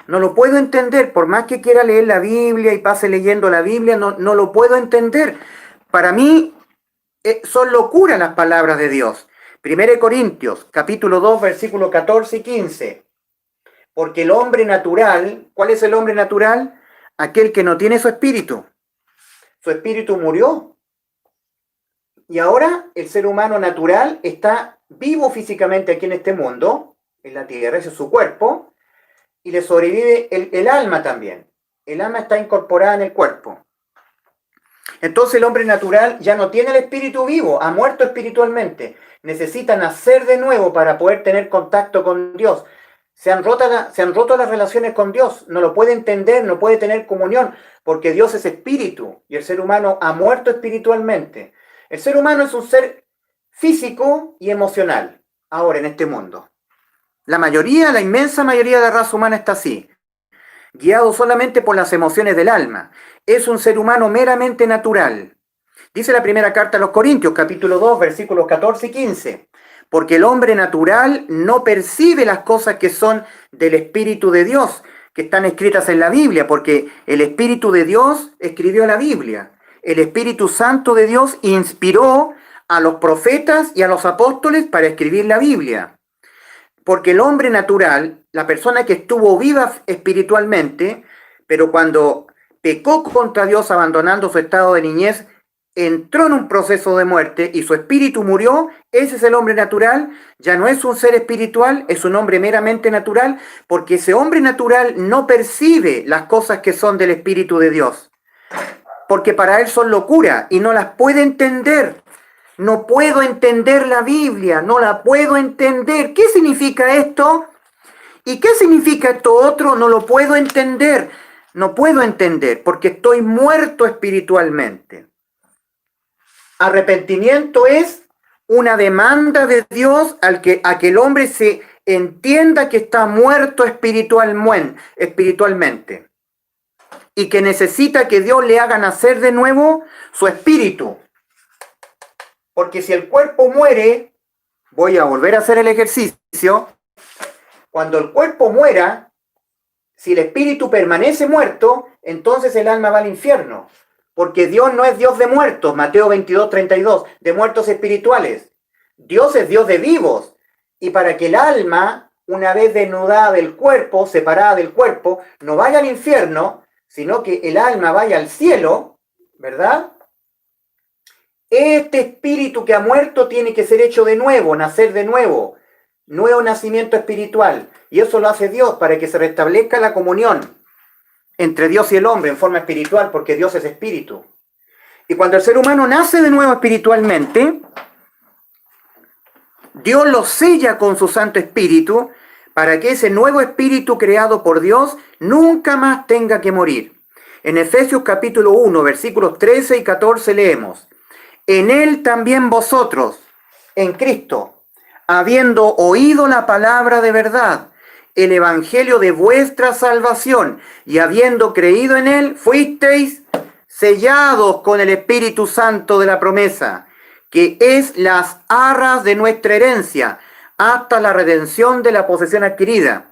No lo puedo entender, por más que quiera leer la Biblia y pase leyendo la Biblia, no lo puedo entender. Para mí son locura las palabras de Dios. 1 Corintios, capítulo 2, versículos 14 y 15. Porque el hombre natural, ¿cuál es el hombre natural? Aquel que no tiene su espíritu. Su espíritu murió. Y ahora el ser humano natural está vivo físicamente aquí en este mundo, en la tierra, ese es su cuerpo, y le sobrevive el alma también. El alma está incorporada en el cuerpo. Entonces el hombre natural ya no tiene el espíritu vivo, ha muerto espiritualmente. Necesita nacer de nuevo para poder tener contacto con Dios. Se han roto las relaciones con Dios, no lo puede entender, no puede tener comunión, porque Dios es espíritu y el ser humano ha muerto espiritualmente. El ser humano es un ser físico y emocional, ahora en este mundo. La inmensa mayoría de la raza humana está así, guiado solamente por las emociones del alma. Es un ser humano meramente natural. Dice la primera carta a los Corintios, capítulo 2, versículos 14 y 15. Porque el hombre natural no percibe las cosas que son del Espíritu de Dios, que están escritas en la Biblia, porque el Espíritu de Dios escribió la Biblia. El Espíritu Santo de Dios inspiró a los profetas y a los apóstoles para escribir la Biblia. Porque el hombre natural, la persona que estuvo viva espiritualmente, pero cuando pecó contra Dios abandonando su estado de niñez, entró en un proceso de muerte y su espíritu murió. Ese es el hombre natural, ya no es un ser espiritual, es un hombre meramente natural, porque ese hombre natural no percibe las cosas que son del Espíritu de Dios, porque para él son locura y no las puede entender. No puedo entender la Biblia, no la puedo entender. ¿Qué significa esto? ¿Y qué significa esto otro? No lo puedo entender. No puedo entender porque estoy muerto espiritualmente. Arrepentimiento es una demanda de Dios a que el hombre se entienda que está muerto espiritualmente y que necesita que Dios le haga nacer de nuevo su espíritu. Porque si el cuerpo muere, voy a volver a hacer el ejercicio, cuando el cuerpo muera, si el espíritu permanece muerto, entonces el alma va al infierno. Porque Dios no es Dios de muertos, Mateo 22, 32, de muertos espirituales. Dios es Dios de vivos. Y para que el alma, una vez desnudada del cuerpo, separada del cuerpo, no vaya al infierno, sino que el alma vaya al cielo, ¿verdad? Este espíritu que ha muerto tiene que ser hecho de nuevo, nacer de nuevo, nuevo nacimiento espiritual. Y eso lo hace Dios para que se restablezca la comunión entre Dios y el hombre en forma espiritual, porque Dios es espíritu. Y cuando el ser humano nace de nuevo espiritualmente, Dios lo sella con su Santo Espíritu para que ese nuevo espíritu creado por Dios nunca más tenga que morir. En Efesios capítulo 1, versículos 13 y 14 leemos: en él también vosotros, en Cristo, habiendo oído la palabra de verdad, el evangelio de vuestra salvación, y habiendo creído en él, fuisteis sellados con el Espíritu Santo de la promesa, que es las arras de nuestra herencia, hasta la redención de la posesión adquirida.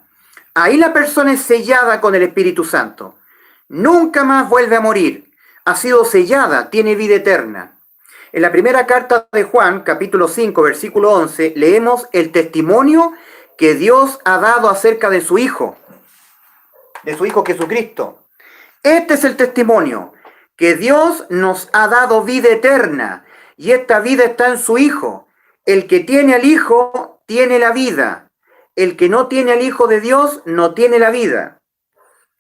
Ahí la persona es sellada con el Espíritu Santo. Nunca más vuelve a morir. Ha sido sellada, tiene vida eterna. En la primera carta de Juan, capítulo 5, versículo 11, leemos el testimonio que Dios ha dado acerca de su Hijo Jesucristo. Este es el testimonio, que Dios nos ha dado vida eterna, y esta vida está en su Hijo. El que tiene al Hijo tiene la vida. El que no tiene al Hijo de Dios no tiene la vida.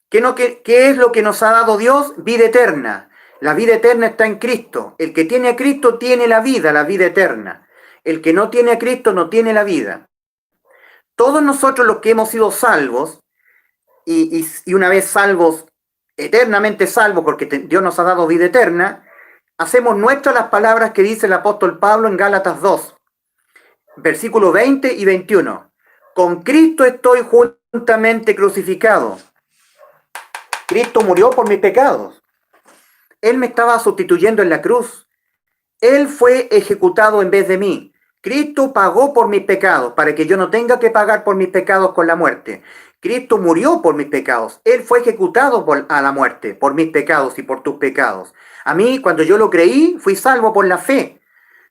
¿Qué es lo que nos ha dado Dios? Vida eterna. La vida eterna está en Cristo. El que tiene a Cristo tiene la vida eterna. El que no tiene a Cristo no tiene la vida. Todos nosotros los que hemos sido salvos, y una vez salvos, eternamente salvos, porque Dios nos ha dado vida eterna, hacemos nuestras las palabras que dice el apóstol Pablo en Gálatas 2, versículos 20 y 21. Con Cristo estoy juntamente crucificado. Cristo murió por mis pecados. Él me estaba sustituyendo en la cruz. Él fue ejecutado en vez de mí. Cristo pagó por mis pecados, para que yo no tenga que pagar por mis pecados con la muerte. Cristo murió por mis pecados. Él fue ejecutado a la muerte, por mis pecados y por tus pecados. A mí, cuando yo lo creí, fui salvo por la fe.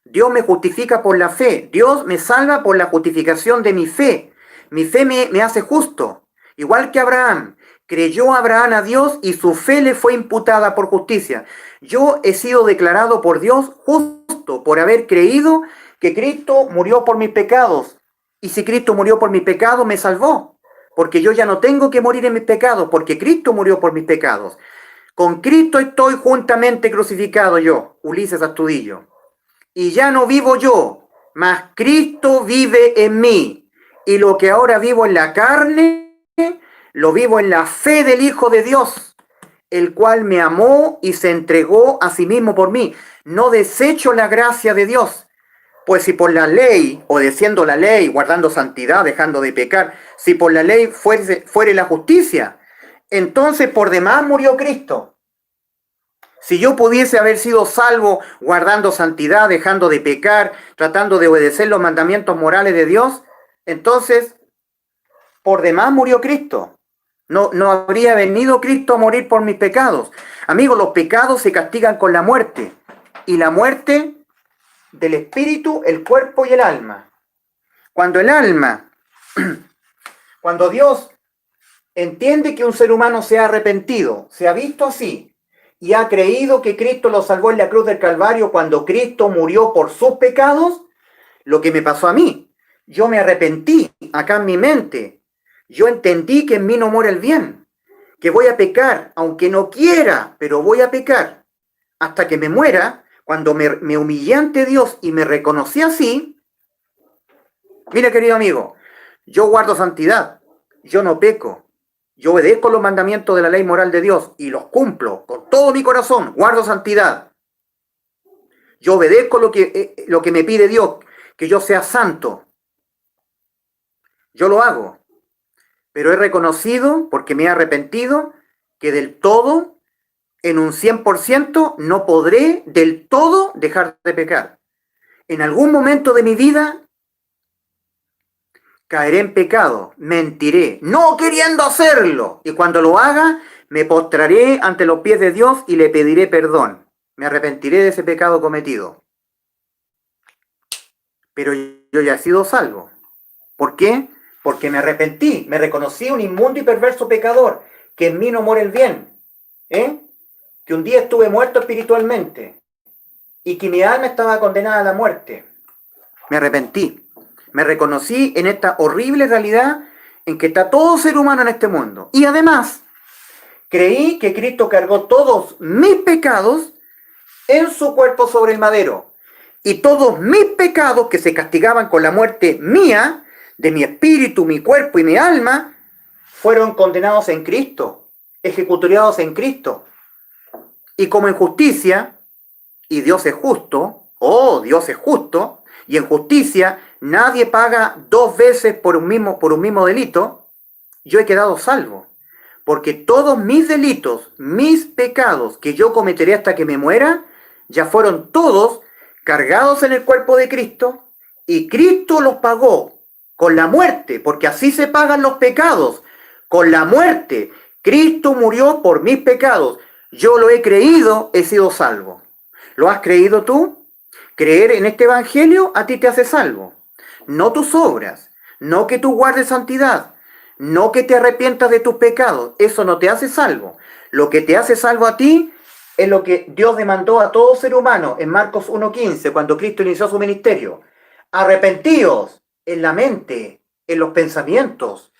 Dios me justifica por la fe. Dios me salva por la justificación de mi fe. Mi fe me hace justo. Igual que Abraham. Creyó Abraham a Dios y su fe le fue imputada por justicia. Yo he sido declarado por Dios justo por haber creído que Cristo murió por mis pecados. Y si Cristo murió por mis pecados, me salvó. Porque yo ya no tengo que morir en mis pecados, porque Cristo murió por mis pecados. Con Cristo estoy juntamente crucificado yo, Ulises Astudillo. Y ya no vivo yo, mas Cristo vive en mí. Y lo que ahora vivo en la carne, lo vivo en la fe del Hijo de Dios, el cual me amó y se entregó a sí mismo por mí. No desecho la gracia de Dios, pues si por la ley, obedeciendo la ley, guardando santidad, dejando de pecar, si por la ley fuere la justicia, entonces por demás murió Cristo. Si yo pudiese haber sido salvo guardando santidad, dejando de pecar, tratando de obedecer los mandamientos morales de Dios, entonces por demás murió Cristo. No habría venido Cristo a morir por mis pecados. Amigos, los pecados se castigan con la muerte. Y la muerte del espíritu, el cuerpo y el alma. Cuando Dios entiende que un ser humano se ha arrepentido, se ha visto así, y ha creído que Cristo lo salvó en la cruz del Calvario cuando Cristo murió por sus pecados, lo que me pasó a mí. Yo me arrepentí acá en mi mente. Yo entendí que en mí no muere el bien, que voy a pecar, aunque no quiera, pero voy a pecar, hasta que me muera. Cuando me humillé ante Dios y me reconocí así, mira, querido amigo, yo guardo santidad, yo no peco, yo obedezco los mandamientos de la ley moral de Dios y los cumplo con todo mi corazón, guardo santidad. Yo obedezco lo que me pide Dios, que yo sea santo. Yo lo hago. Pero he reconocido, porque me he arrepentido, que del todo, en un 100%, no podré del todo dejar de pecar. En algún momento de mi vida, caeré en pecado, mentiré, no queriendo hacerlo. Y cuando lo haga, me postraré ante los pies de Dios y le pediré perdón. Me arrepentiré de ese pecado cometido. pero yo ya he sido salvo. ¿Por qué? Porque me arrepentí, me reconocí un inmundo y perverso pecador, que en mí no mora el bien, que un día estuve muerto espiritualmente y que mi alma estaba condenada a la muerte. Me arrepentí, me reconocí en esta horrible realidad en que está todo ser humano en este mundo. Y además, creí que Cristo cargó todos mis pecados en su cuerpo sobre el madero. Y todos mis pecados que se castigaban con la muerte mía, de mi espíritu, mi cuerpo y mi alma, fueron condenados en Cristo, ejecutoriados en Cristo. Y como en justicia, y Dios es justo, Dios es justo, y en justicia nadie paga 2 veces por un mismo delito, yo he quedado salvo. Porque todos mis delitos, mis pecados que yo cometeré hasta que me muera, ya fueron todos cargados en el cuerpo de Cristo, y Cristo los pagó con la muerte, porque así se pagan los pecados, con la muerte. Cristo murió por mis pecados. Yo lo he creído, he sido salvo. ¿Lo has creído tú? Creer en este evangelio a ti te hace salvo. No tus obras, no que tú guardes santidad, no que te arrepientas de tus pecados. Eso no te hace salvo. Lo que te hace salvo a ti es lo que Dios demandó a todo ser humano en Marcos 1:15, cuando Cristo inició su ministerio. Arrepentíos en la mente, en los pensamientos.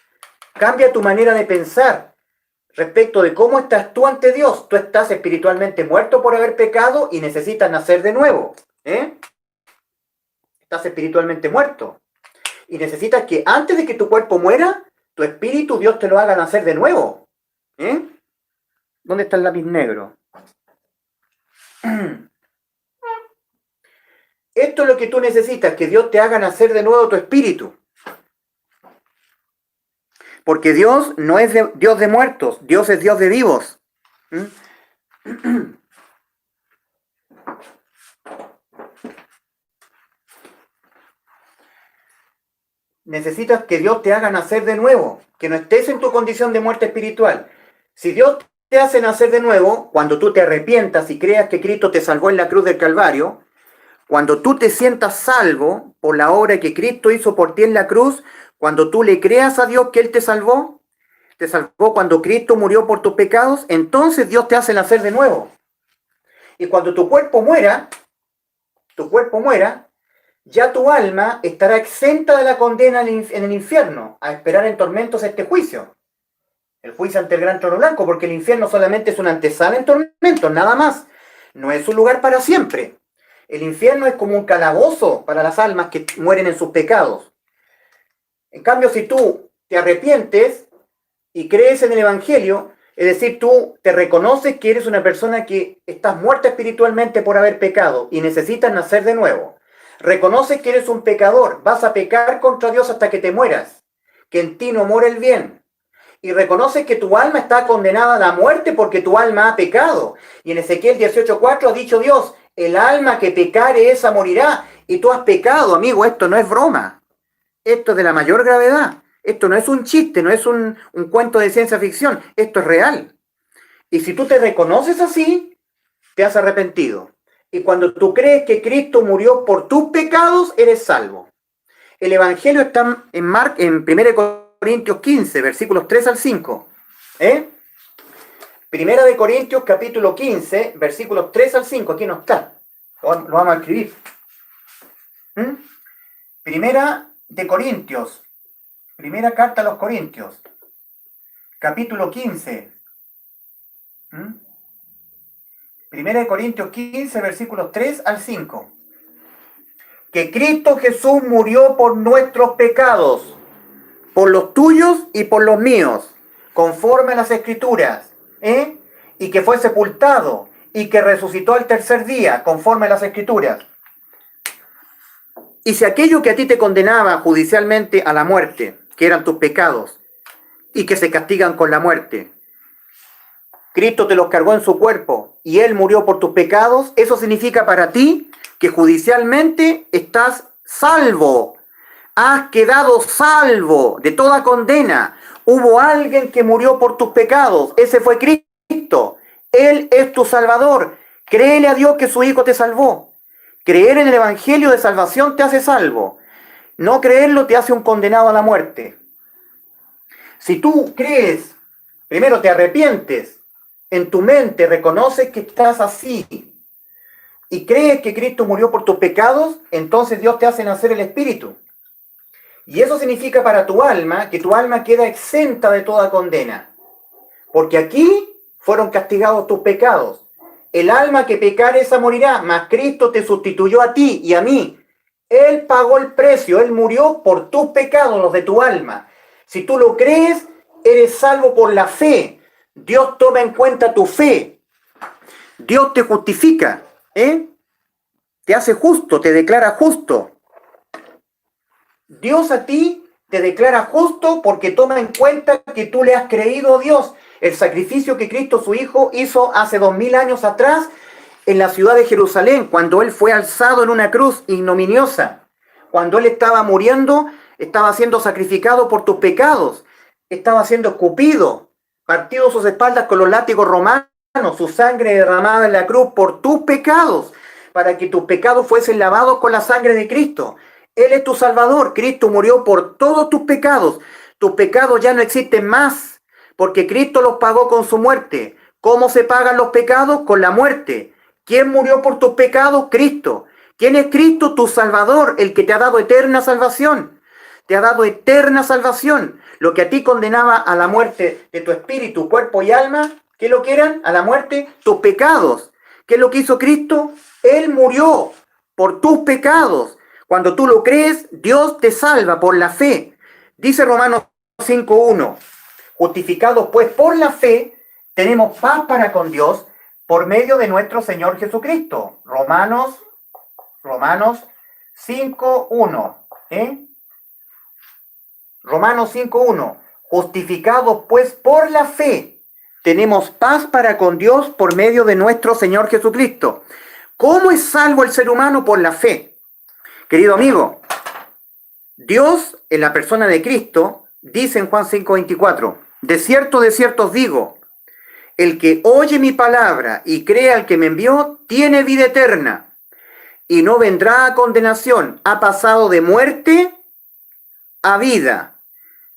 Cambia tu manera de pensar respecto de cómo estás tú ante Dios. Tú estás espiritualmente muerto por haber pecado y necesitas nacer de nuevo. Estás espiritualmente muerto. Y necesitas que antes de que tu cuerpo muera, tu espíritu, Dios te lo haga nacer de nuevo. ¿Dónde está el lápiz negro? Esto es lo que tú necesitas, que Dios te haga nacer de nuevo tu espíritu. Porque Dios no es Dios de muertos, Dios es Dios de vivos. Necesitas que Dios te haga nacer de nuevo, que no estés en tu condición de muerte espiritual. Si Dios te hace nacer de nuevo, cuando tú te arrepientas y creas que Cristo te salvó en la cruz del Calvario, cuando tú te sientas salvo por la obra que Cristo hizo por ti en la cruz, cuando tú le creas a Dios que Él te salvó cuando Cristo murió por tus pecados, entonces Dios te hace nacer de nuevo. Y cuando tu cuerpo muera, ya tu alma estará exenta de la condena en el infierno, a esperar en tormentos este juicio. El juicio ante el gran trono blanco, porque el infierno solamente es una antesala en tormentos, nada más. No es un lugar para siempre. El infierno es como un calabozo para las almas que mueren en sus pecados. En cambio, si tú te arrepientes y crees en el Evangelio, es decir, tú te reconoces que eres una persona que estás muerta espiritualmente por haber pecado y necesitas nacer de nuevo. Reconoces que eres un pecador, vas a pecar contra Dios hasta que te mueras, que en ti no mora el bien. Y reconoces que tu alma está condenada a la muerte porque tu alma ha pecado. Y en Ezequiel 18:4 ha dicho Dios, el alma que pecare esa morirá. Y tú has pecado, amigo, esto no es broma. Esto es de la mayor gravedad. Esto no es un chiste, no es un cuento de ciencia ficción. Esto es real. Y si tú te reconoces así, te has arrepentido. Y cuando tú crees que Cristo murió por tus pecados, eres salvo. El Evangelio está en 1 Corintios 15, versículos 3 al 5. Primera de Corintios, capítulo 15, versículos 3 al 5. Aquí no está. Lo vamos a escribir. Primera de Corintios. Primera carta a los Corintios. Capítulo 15. Primera de Corintios 15, versículos 3 al 5. Que Cristo Jesús murió por nuestros pecados, por los tuyos y por los míos, conforme a las Escrituras, y que fue sepultado, y que resucitó al tercer día, conforme a las Escrituras. Y si aquello que a ti te condenaba judicialmente a la muerte, que eran tus pecados, y que se castigan con la muerte, Cristo te los cargó en su cuerpo, y Él murió por tus pecados, eso significa para ti que judicialmente estás salvo. Has quedado salvo de toda condena. Hubo alguien que murió por tus pecados. Ese fue Cristo. Él es tu Salvador. Créele a Dios que su Hijo te salvó. Creer en el Evangelio de salvación te hace salvo. No creerlo te hace un condenado a la muerte. Si tú crees, primero te arrepientes, en tu mente reconoces que estás así y crees que Cristo murió por tus pecados, entonces Dios te hace nacer el Espíritu. Y eso significa para tu alma que tu alma queda exenta de toda condena. Porque aquí fueron castigados tus pecados. El alma que pecare esa morirá, mas Cristo te sustituyó a ti y a mí. Él pagó el precio, Él murió por tus pecados, los de tu alma. Si tú lo crees, eres salvo por la fe. Dios toma en cuenta tu fe. Dios te justifica, te hace justo, te declara justo. Dios a ti te declara justo porque toma en cuenta que tú le has creído a Dios. El sacrificio que Cristo su Hijo hizo hace 2000 años atrás en la ciudad de Jerusalén, cuando Él fue alzado en una cruz ignominiosa. Cuando Él estaba muriendo, estaba siendo sacrificado por tus pecados. Estaba siendo escupido, partido sus espaldas con los látigos romanos, su sangre derramada en la cruz por tus pecados, para que tus pecados fuesen lavados con la sangre de Cristo. Él es tu Salvador. Cristo murió por todos tus pecados. Tus pecados ya no existen más, porque Cristo los pagó con su muerte. ¿Cómo se pagan los pecados? Con la muerte. ¿Quién murió por tus pecados? Cristo. ¿Quién es Cristo? Tu Salvador, el que te ha dado eterna salvación. Te ha dado eterna salvación. Lo que a ti condenaba a la muerte de tu espíritu, cuerpo y alma, ¿qué lo que eran? A la muerte, tus pecados. ¿Qué es lo que hizo Cristo? Él murió por tus pecados. Cuando tú lo crees, Dios te salva por la fe. Dice Romanos 5:1, justificados pues por la fe, tenemos paz para con Dios por medio de nuestro Señor Jesucristo. Romanos 5:1. Romanos 5:1. Justificados pues por la fe, tenemos paz para con Dios por medio de nuestro Señor Jesucristo. ¿Cómo es salvo el ser humano? Por la fe. Querido amigo, Dios en la persona de Cristo dice en Juan 5:24, de cierto os digo, el que oye mi palabra y cree al que me envió, tiene vida eterna y no vendrá a condenación, ha pasado de muerte a vida.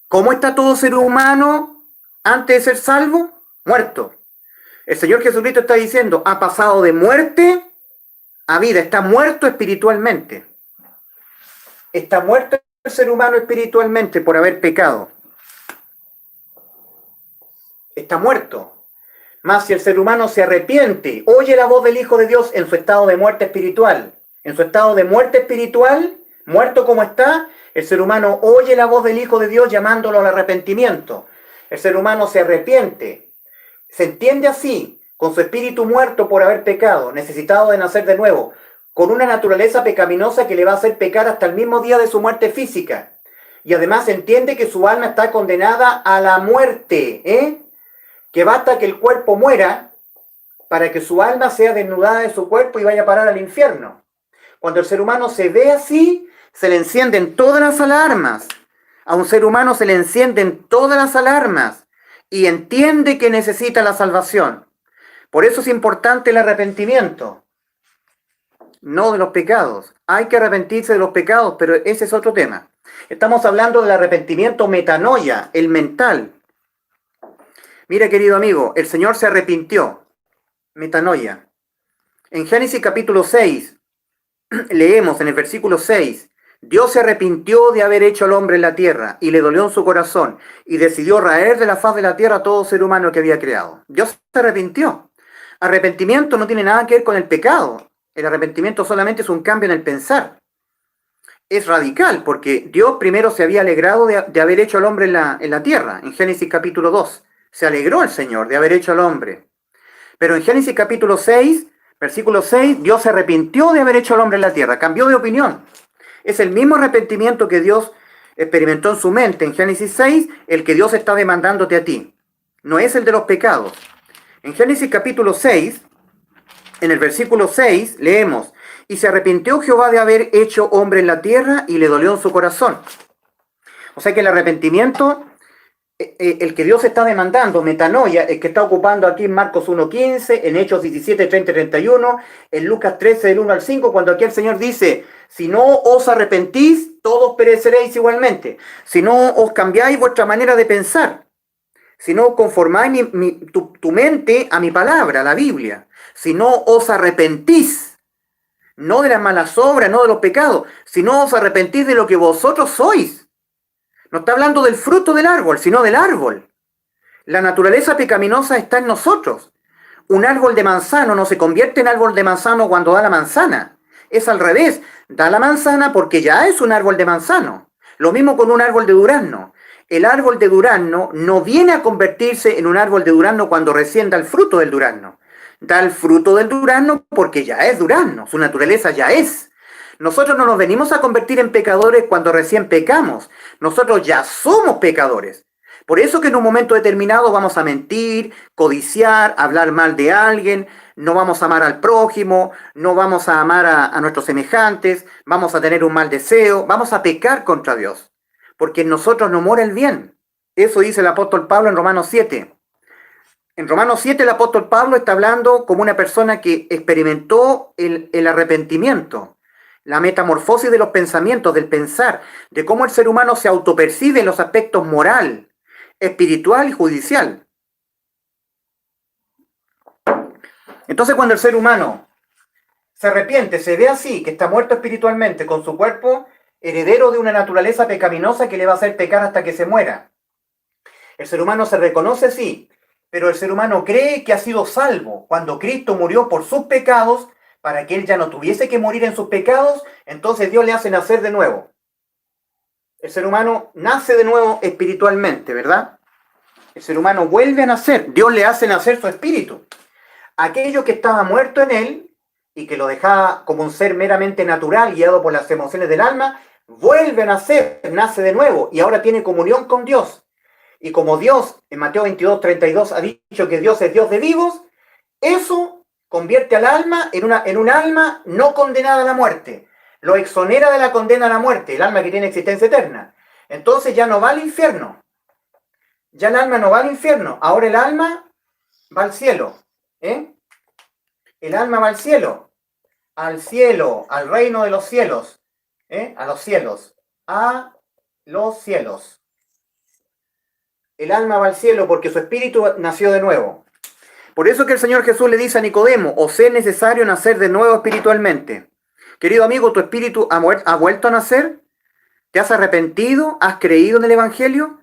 ¿Cómo está todo ser humano antes de ser salvo? Muerto. El Señor Jesucristo está diciendo, ha pasado de muerte a vida, está muerto espiritualmente. Está muerto el ser humano espiritualmente por haber pecado. Está muerto. Mas si el ser humano se arrepiente, oye la voz del Hijo de Dios en su estado de muerte espiritual. En su estado de muerte espiritual, muerto como está, el ser humano oye la voz del Hijo de Dios llamándolo al arrepentimiento. El ser humano se arrepiente. Se entiende así, con su espíritu muerto por haber pecado, necesitado de nacer de nuevo, con una naturaleza pecaminosa que le va a hacer pecar hasta el mismo día de su muerte física. Y además entiende que su alma está condenada a la muerte, que basta que el cuerpo muera para que su alma sea desnudada de su cuerpo y vaya a parar al infierno. Cuando el ser humano se ve así, se le encienden todas las alarmas. A un ser humano se le encienden todas las alarmas y entiende que necesita la salvación. Por eso es importante el arrepentimiento. No de los pecados. Hay que arrepentirse de los pecados, pero ese es otro tema. Estamos hablando del arrepentimiento metanoia, el mental. Mira, querido amigo, el Señor se arrepintió. Metanoia. En Génesis capítulo 6, leemos en el versículo 6, Dios se arrepintió de haber hecho al hombre en la tierra y le dolió en su corazón y decidió raer de la faz de la tierra a todo ser humano que había creado. Dios se arrepintió. Arrepentimiento no tiene nada que ver con el pecado. El arrepentimiento solamente es un cambio en el pensar. Es radical, porque Dios primero se había alegrado de haber hecho al hombre en la tierra. En Génesis capítulo 2, se alegró el Señor de haber hecho al hombre. Pero en Génesis capítulo 6, versículo 6, Dios se arrepintió de haber hecho al hombre en la tierra. Cambió de opinión. Es el mismo arrepentimiento que Dios experimentó en su mente en Génesis 6, el que Dios está demandándote a ti. No es el de los pecados. En Génesis capítulo 6, en el versículo 6, leemos, y se arrepintió Jehová de haber hecho hombre en la tierra y le dolió en su corazón. O sea que el arrepentimiento el que Dios está demandando, metanoia, el que está ocupando aquí en Marcos 1.15, en Hechos 17, 30 y 31, en Lucas 13, del 1 al 5, cuando aquí el Señor dice, si no os arrepentís, todos pereceréis igualmente. Si no os cambiáis vuestra manera de pensar, si no conformáis tu mente a mi palabra, a la Biblia, si no os arrepentís, no de las malas obras, no de los pecados, si no os arrepentís de lo que vosotros sois. No está hablando del fruto del árbol, sino del árbol. La naturaleza pecaminosa está en nosotros. Un árbol de manzano no se convierte en árbol de manzano cuando da la manzana. Es al revés, da la manzana porque ya es un árbol de manzano. Lo mismo con un árbol de durazno. El árbol de durazno no viene a convertirse en un árbol de durazno cuando recién da el fruto del durazno. Da el fruto del durazno porque ya es durazno, su naturaleza ya es. Nosotros no nos venimos a convertir en pecadores cuando recién pecamos. Nosotros ya somos pecadores. Por eso que en un momento determinado vamos a mentir, codiciar, hablar mal de alguien, no vamos a amar al prójimo, no vamos a amar a nuestros semejantes, vamos a tener un mal deseo, vamos a pecar contra Dios. Porque en nosotros no mora el bien. Eso dice el apóstol Pablo en Romanos 7. En Romanos 7 el apóstol Pablo está hablando como una persona que experimentó el arrepentimiento. La metamorfosis de los pensamientos, del pensar, de cómo el ser humano se autopercibe en los aspectos moral, espiritual y judicial. Entonces cuando el ser humano se arrepiente, se ve así, que está muerto espiritualmente, con su cuerpo heredero de una naturaleza pecaminosa que le va a hacer pecar hasta que se muera. El ser humano se reconoce así, pero el ser humano cree que ha sido salvo cuando Cristo murió por sus pecados, para que él ya no tuviese que morir en sus pecados, entonces Dios le hace nacer de nuevo. El ser humano nace de nuevo espiritualmente, ¿verdad? El ser humano vuelve a nacer, Dios le hace nacer su espíritu. Aquello que estaba muerto en él y que lo dejaba como un ser meramente natural, guiado por las emociones del alma, vuelve a nacer, nace de nuevo y ahora tiene comunión con Dios. Y como Dios, en Mateo 22, 32, ha dicho que Dios es Dios de vivos, eso convierte al alma en un alma no condenada a la muerte. Lo exonera de la condena a la muerte, el alma que tiene existencia eterna. Entonces ya no va al infierno. Ya el alma no va al infierno. Ahora el alma va al cielo. El alma va al cielo, al reino de los cielos. A los cielos. A los cielos. El alma va al cielo porque su espíritu nació de nuevo. Por eso que el Señor Jesús le dice a Nicodemo, os es necesario nacer de nuevo espiritualmente. Querido amigo, ¿tu espíritu ha vuelto a nacer? ¿Te has arrepentido? ¿Has creído en el Evangelio?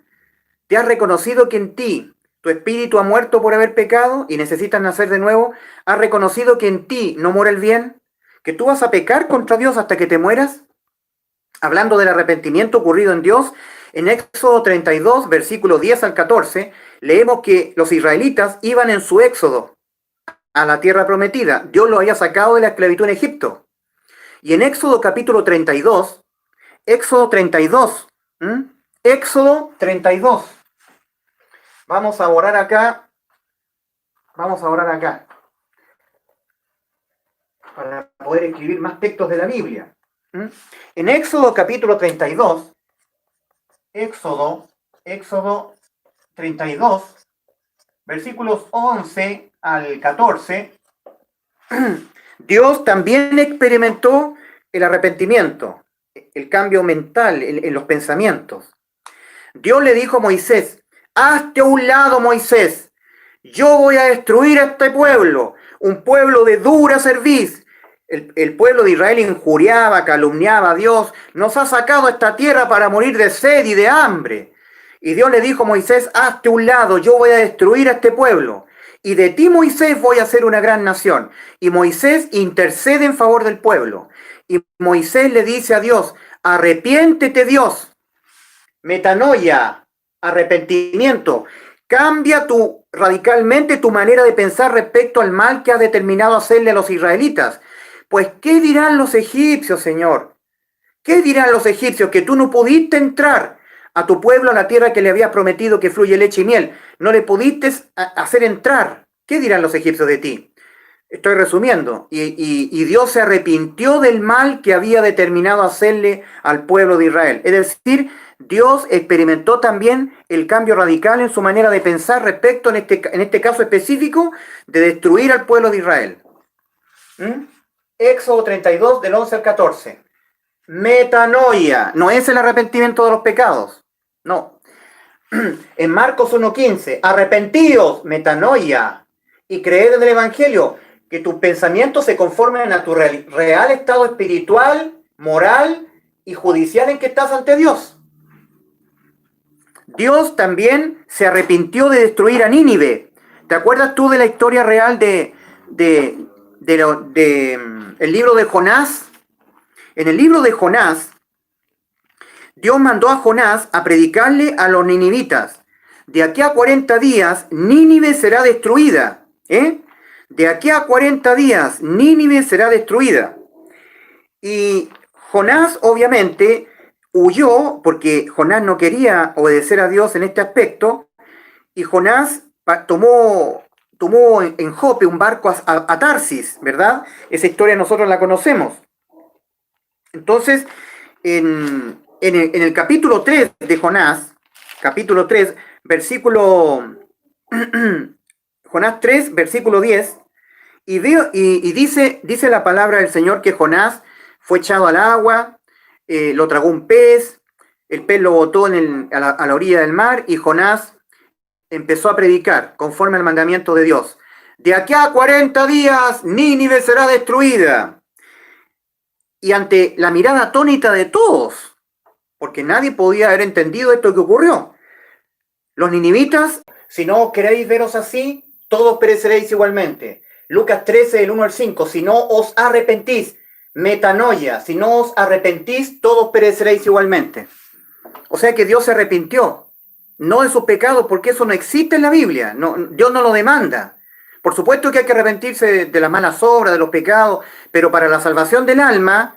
¿Te has reconocido que en ti tu espíritu ha muerto por haber pecado y necesitas nacer de nuevo? ¿Has reconocido que en ti no mora el bien? ¿Que tú vas a pecar contra Dios hasta que te mueras? Hablando del arrepentimiento ocurrido en Dios, en Éxodo 32, versículo 10 al 14, leemos que los israelitas iban en su éxodo a la tierra prometida. Dios los había sacado de la esclavitud en Egipto. Y en Éxodo capítulo 32, Éxodo 32, Éxodo 32. Vamos a orar acá, para poder escribir más textos de la Biblia. En Éxodo capítulo 32, Éxodo 32, versículos 11 al 14, Dios también experimentó el arrepentimiento, el cambio mental en los pensamientos. Dios le dijo a Moisés, hazte a un lado, Moisés, yo voy a destruir a este pueblo, un pueblo de dura cerviz. El pueblo de Israel injuriaba, calumniaba a Dios, nos ha sacado a esta tierra para morir de sed y de hambre. Y Dios le dijo a Moisés, hazte a un lado, yo voy a destruir a este pueblo. Y de ti, Moisés, voy a hacer una gran nación. Y Moisés intercede en favor del pueblo. Y Moisés le dice a Dios, arrepiéntete, Dios. Metanoia, arrepentimiento. Cambia radicalmente tu manera de pensar respecto al mal que has determinado hacerle a los israelitas. Pues, ¿qué dirán los egipcios, Señor? ¿Qué dirán los egipcios? Que tú no pudiste entrar a tu pueblo a la tierra que le habías prometido que fluye leche y miel. No le pudiste hacer entrar. ¿Qué dirán los egipcios de ti? Estoy resumiendo. Y Dios se arrepintió del mal que había determinado hacerle al pueblo de Israel. Es decir, Dios experimentó también el cambio radical en su manera de pensar respecto, en este caso específico, de destruir al pueblo de Israel. Éxodo 32, del 11 al 14. Metanoia, no es el arrepentimiento de los pecados, no. En Marcos 1:15, arrepentíos, metanoia, y creed en el Evangelio, que tus pensamientos se conformen a tu real estado espiritual, moral y judicial en que estás ante Dios. Dios también se arrepintió de destruir a Nínive. ¿Te acuerdas tú de la historia real el libro de Jonás? En el libro de Jonás, Dios mandó a Jonás a predicarle a los ninivitas. De aquí a 40 días, Nínive será destruida. De aquí a 40 días, Nínive será destruida. Y Jonás, obviamente, huyó porque Jonás no quería obedecer a Dios en este aspecto. Y Jonás tomó en Jope un barco a Tarsis, ¿verdad? Esa historia nosotros la conocemos. Entonces, en el capítulo 3 de Jonás, capítulo 3, versículo Jonás 3, versículo 10, y dice la palabra del Señor que Jonás fue echado al agua, lo tragó un pez, el pez lo botó a la orilla del mar, y Jonás empezó a predicar conforme al mandamiento de Dios. De aquí a 40 días, Nínive será destruida. Y ante la mirada atónita de todos, porque nadie podía haber entendido esto que ocurrió, los ninivitas, si no os queréis veros así, todos pereceréis igualmente. Lucas 13, del 1 al 5, si no os arrepentís, metanoia, si no os arrepentís, todos pereceréis igualmente. O sea que Dios se arrepintió, no de sus pecados, porque eso no existe en la Biblia, no, Dios no lo demanda. Por supuesto que hay que arrepentirse de las malas obras, de los pecados, pero para la salvación del alma,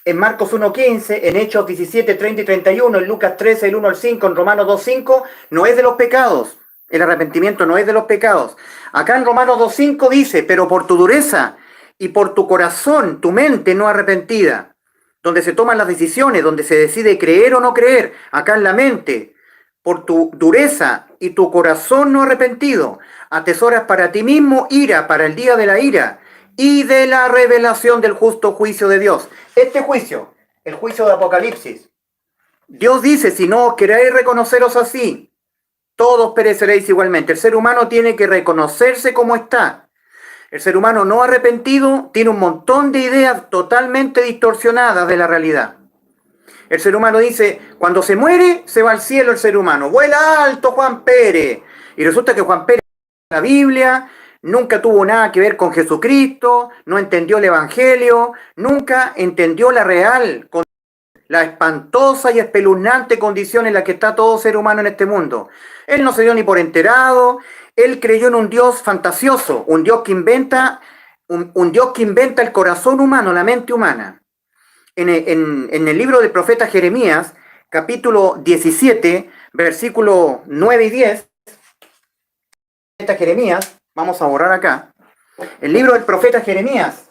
en Marcos 1:15, en Hechos 17, 30 y 31, en Lucas 13, del 1 al 5, en Romanos 2:5, no es de los pecados. El arrepentimiento no es de los pecados. Acá en Romanos 2:5 dice, pero por tu dureza y por tu corazón, tu mente no arrepentida, donde se toman las decisiones, donde se decide creer o no creer, acá en la mente, por tu dureza y tu corazón no arrepentido, atesoras para ti mismo ira para el día de la ira y de la revelación del justo juicio de Dios. Este juicio, el juicio de Apocalipsis, Dios dice, si no os queréis reconoceros así, todos pereceréis igualmente. El ser humano tiene que reconocerse como está. El ser humano no arrepentido tiene un montón de ideas totalmente distorsionadas de la realidad. El ser humano dice, cuando se muere, se va al cielo el ser humano. Vuela alto, Juan Pérez. Y resulta que Juan Pérez, la Biblia, nunca tuvo nada que ver con Jesucristo, no entendió el Evangelio, nunca entendió la espantosa y espeluznante condición en la que está todo ser humano en este mundo. Él no se dio ni por enterado, él creyó en un Dios fantasioso, un Dios que inventa, un Dios que inventa el corazón humano, la mente humana. En el libro del profeta Jeremías, capítulo 17, versículo 9 y 10, Jeremías, vamos a borrar acá, el libro del profeta Jeremías,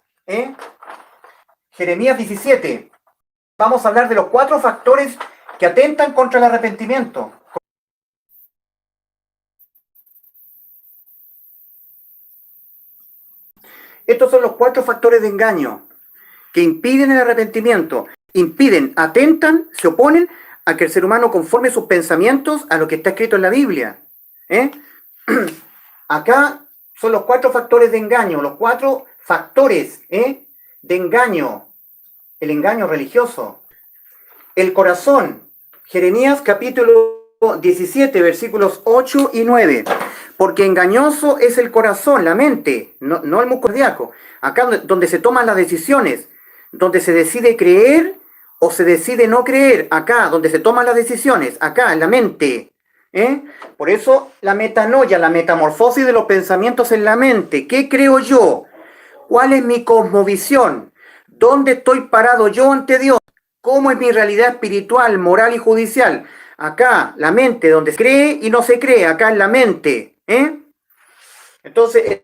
Jeremías 17, vamos a hablar de los 4 factores que atentan contra el arrepentimiento. Estos son los 4 factores de engaño que impiden el arrepentimiento, atentan, se oponen a que el ser humano conforme sus pensamientos a lo que está escrito en la Biblia. Acá son los 4 factores de engaño, los 4 factores de engaño, el engaño religioso. El corazón, Jeremías capítulo 17, versículos 8 y 9. Porque engañoso es el corazón, la mente, no el músculo cardíaco. Acá donde se toman las decisiones, donde se decide creer o se decide no creer. Acá donde se toman las decisiones, acá en la mente. Por eso la metanoia, la metamorfosis de los pensamientos en la mente. ¿Qué creo yo? ¿Cuál es mi cosmovisión? ¿Dónde estoy parado yo ante Dios? ¿Cómo es mi realidad espiritual, moral y judicial? Acá, la mente, donde se cree y no se cree, acá en la mente. Entonces,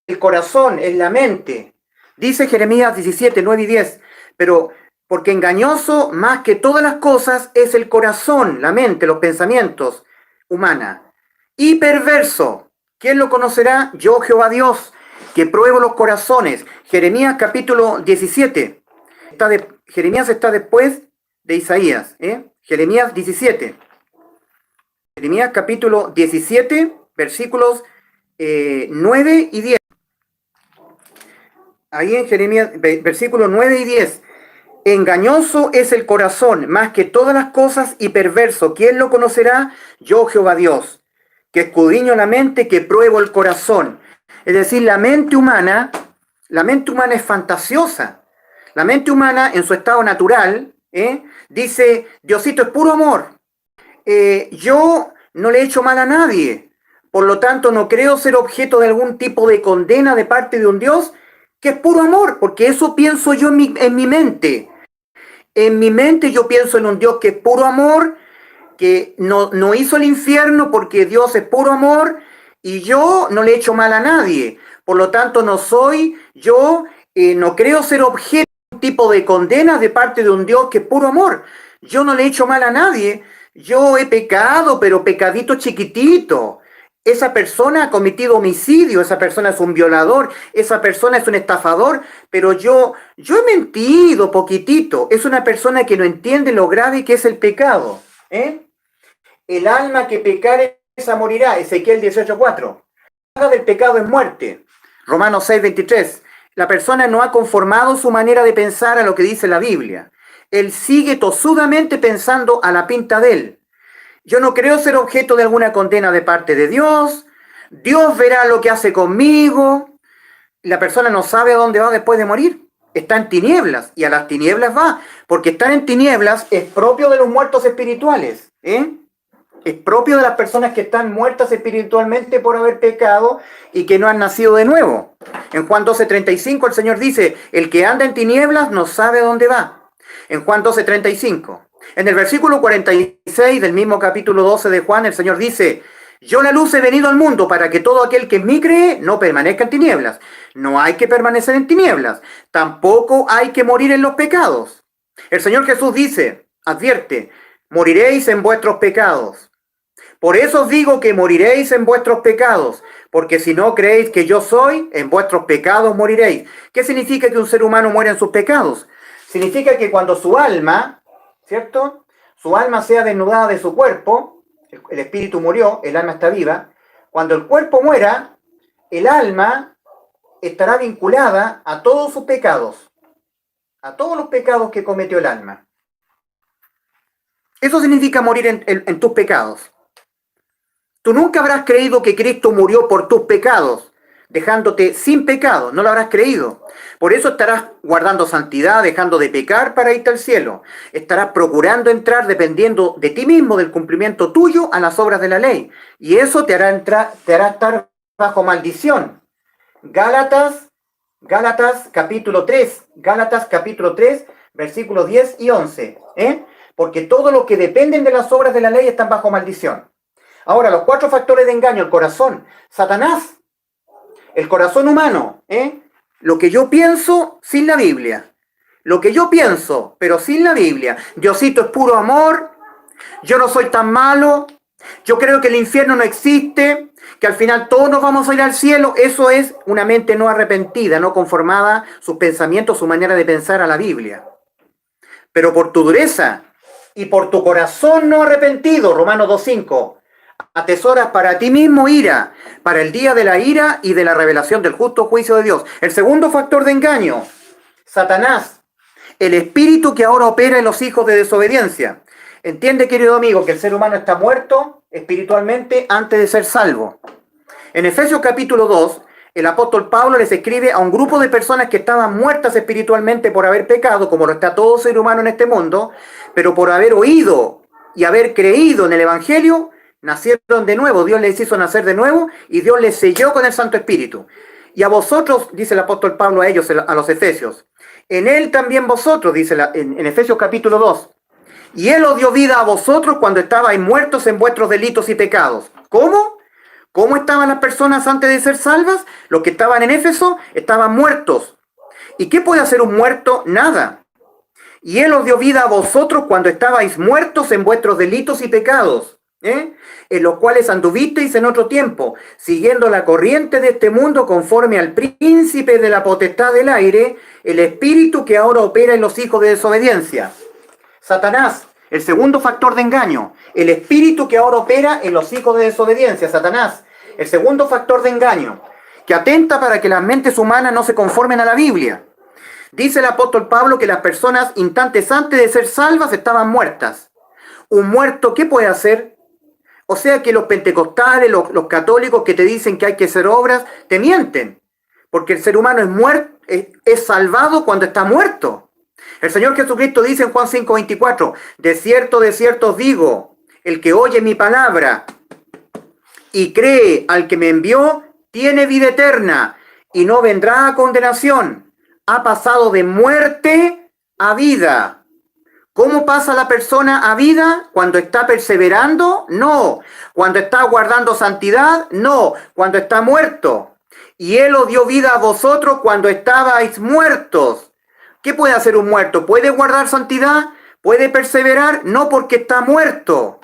el corazón es la mente. Dice Jeremías 17, 9 y 10, pero Porque engañoso más que todas las cosas es el corazón, la mente, los pensamientos humana. Y perverso. ¿Quién lo conocerá? Yo, Jehová Dios, que pruebo los corazones. Jeremías capítulo 17. Jeremías está después de Isaías. Jeremías 17. Jeremías capítulo 17, versículos 9 y 10. Ahí en Jeremías, versículos 9 y 10. Engañoso es el corazón más que todas las cosas y perverso. ¿Quién lo conocerá? Yo, Jehová Dios, que escudriño la mente, que pruebo el corazón. Es decir, la mente humana es fantasiosa. La mente humana en su estado natural dice, Diosito es puro amor. Yo no le he hecho mal a nadie. Por lo tanto, no creo ser objeto de algún tipo de condena de parte de un Dios que es puro amor, porque eso pienso yo en mi mente. En mi mente yo pienso en un Dios que es puro amor, que no hizo el infierno porque Dios es puro amor y yo no le he hecho mal a nadie. Por lo tanto, no creo ser objeto de un tipo de condena de parte de un Dios que es puro amor. Yo no le he hecho mal a nadie. Yo he pecado, pero pecadito chiquitito. Esa persona ha cometido homicidio, esa persona es un violador, esa persona es un estafador, pero yo he mentido poquitito. Es una persona que no entiende lo grave que es el pecado. El alma que pecare, esa morirá. Ezequiel 18:4. La paga del pecado es muerte. Romanos 6:23. La persona no ha conformado su manera de pensar a lo que dice la Biblia. Él sigue tosudamente pensando a la pinta de él. Yo no creo ser objeto de alguna condena de parte de Dios. Dios verá lo que hace conmigo. La persona no sabe a dónde va después de morir. Está en tinieblas y a las tinieblas va. Porque estar en tinieblas es propio de los muertos espirituales. Es propio de las personas que están muertas espiritualmente por haber pecado y que no han nacido de nuevo. En Juan 12:35 el Señor dice, el que anda en tinieblas no sabe a dónde va. En Juan 12:35. En el versículo 46 del mismo capítulo 12 de Juan, el Señor dice, yo la luz he venido al mundo para que todo aquel que en mí cree no permanezca en tinieblas. No hay que permanecer en tinieblas. Tampoco hay que morir en los pecados. El Señor Jesús dice, advierte, moriréis en vuestros pecados. Por eso os digo que moriréis en vuestros pecados, porque si no creéis que yo soy, en vuestros pecados moriréis. ¿Qué significa que un ser humano muere en sus pecados? Significa que cuando su alma, ¿cierto? Su alma sea desnudada de su cuerpo, el espíritu murió, el alma está viva. Cuando el cuerpo muera, el alma estará vinculada a todos sus pecados, a todos los pecados que cometió el alma. Eso significa morir en tus pecados. Tú nunca habrás creído que Cristo murió por tus pecados, dejándote sin pecado, no lo habrás creído. Por eso estarás guardando santidad, dejando de pecar para irte al cielo. Estarás procurando entrar dependiendo de ti mismo, del cumplimiento tuyo a las obras de la ley. Y eso te hará estar bajo maldición. Gálatas capítulo 3, versículos 10 y 11. Porque todos los que dependen de las obras de la ley están bajo maldición. Ahora, los 4 factores de engaño: el corazón, Satanás, el corazón humano, lo que yo pienso sin la Biblia, lo que yo pienso, pero sin la Biblia. Diosito es puro amor, yo no soy tan malo, yo creo que el infierno no existe, que al final todos nos vamos a ir al cielo. Eso es una mente no arrepentida, no conformada, sus pensamientos, su manera de pensar a la Biblia. Pero por tu dureza y por tu corazón no arrepentido, Romanos 2:5, atesoras para ti mismo ira, para el día de la ira y de la revelación del justo juicio de Dios. El segundo factor de engaño, Satanás, el espíritu que ahora opera en los hijos de desobediencia. Entiende, querido amigo, que el ser humano está muerto espiritualmente antes de ser salvo. En Efesios capítulo 2, el apóstol Pablo les escribe a un grupo de personas que estaban muertas espiritualmente por haber pecado, como lo está todo ser humano en este mundo, pero por haber oído y haber creído en el Evangelio, nacieron de nuevo. Dios les hizo nacer de nuevo y Dios les selló con el Santo Espíritu. Y a vosotros, dice el apóstol Pablo a ellos, a los efesios, en él también vosotros, dice en Efesios capítulo 2, y él os dio vida a vosotros cuando estabais muertos en vuestros delitos y pecados. ¿Cómo? ¿Cómo estaban las personas antes de ser salvas? Los que estaban en Éfeso estaban muertos. ¿Y qué puede hacer un muerto? Nada. Y Él os dio vida a vosotros cuando estabais muertos en vuestros delitos y pecados, en los cuales anduvisteis en otro tiempo, siguiendo la corriente de este mundo conforme al príncipe de la potestad del aire, el espíritu que ahora opera en los hijos de desobediencia. Satanás, el segundo factor de engaño, el espíritu que ahora opera en los hijos de desobediencia. Satanás, el segundo factor de engaño, que atenta para que las mentes humanas no se conformen a la Biblia. Dice el apóstol Pablo que las personas instantes antes de ser salvas estaban muertas. ¿Un muerto qué puede hacer? O sea que los pentecostales, los católicos que te dicen que hay que hacer obras, te mienten. Porque el ser humano es salvado cuando está muerto. El Señor Jesucristo dice en Juan 5:24, de cierto os digo, el que oye mi palabra y cree al que me envió, tiene vida eterna y no vendrá a condenación. Ha pasado de muerte a vida. ¿Cómo pasa la persona a vida? ¿Cuando está perseverando? No. ¿Cuando está guardando santidad? No. Cuando está muerto. Y Él os dio vida a vosotros cuando estabais muertos. ¿Qué puede hacer un muerto? ¿Puede guardar santidad? ¿Puede perseverar? No, porque está muerto.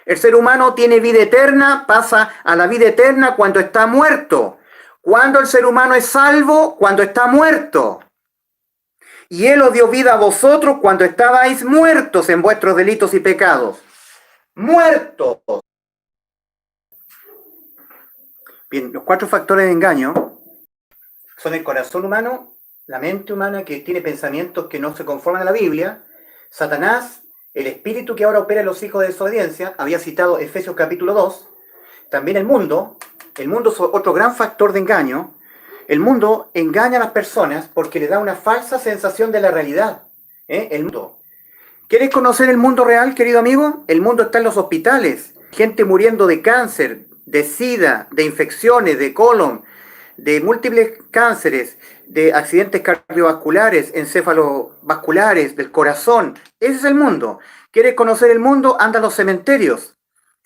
El ser humano tiene vida eterna, pasa a la vida eterna cuando está muerto. ¿Cuándo el ser humano es salvo? Cuando está muerto. Y Él os dio vida a vosotros cuando estabais muertos en vuestros delitos y pecados. Muertos. Bien, los 4 factores de engaño son el corazón humano, la mente humana que tiene pensamientos que no se conforman a la Biblia, Satanás, el espíritu que ahora opera en los hijos de desobediencia, había citado Efesios capítulo 2, también el mundo es otro gran factor de engaño. El mundo engaña a las personas porque le da una falsa sensación de la realidad. El mundo. ¿Quieres conocer el mundo real, querido amigo? El mundo está en los hospitales, gente muriendo de cáncer, de sida, de infecciones, de colon, de múltiples cánceres, de accidentes cardiovasculares, encéfalovasculares, del corazón. Ese es el mundo. ¿Quieres conocer el mundo? Anda a los cementerios.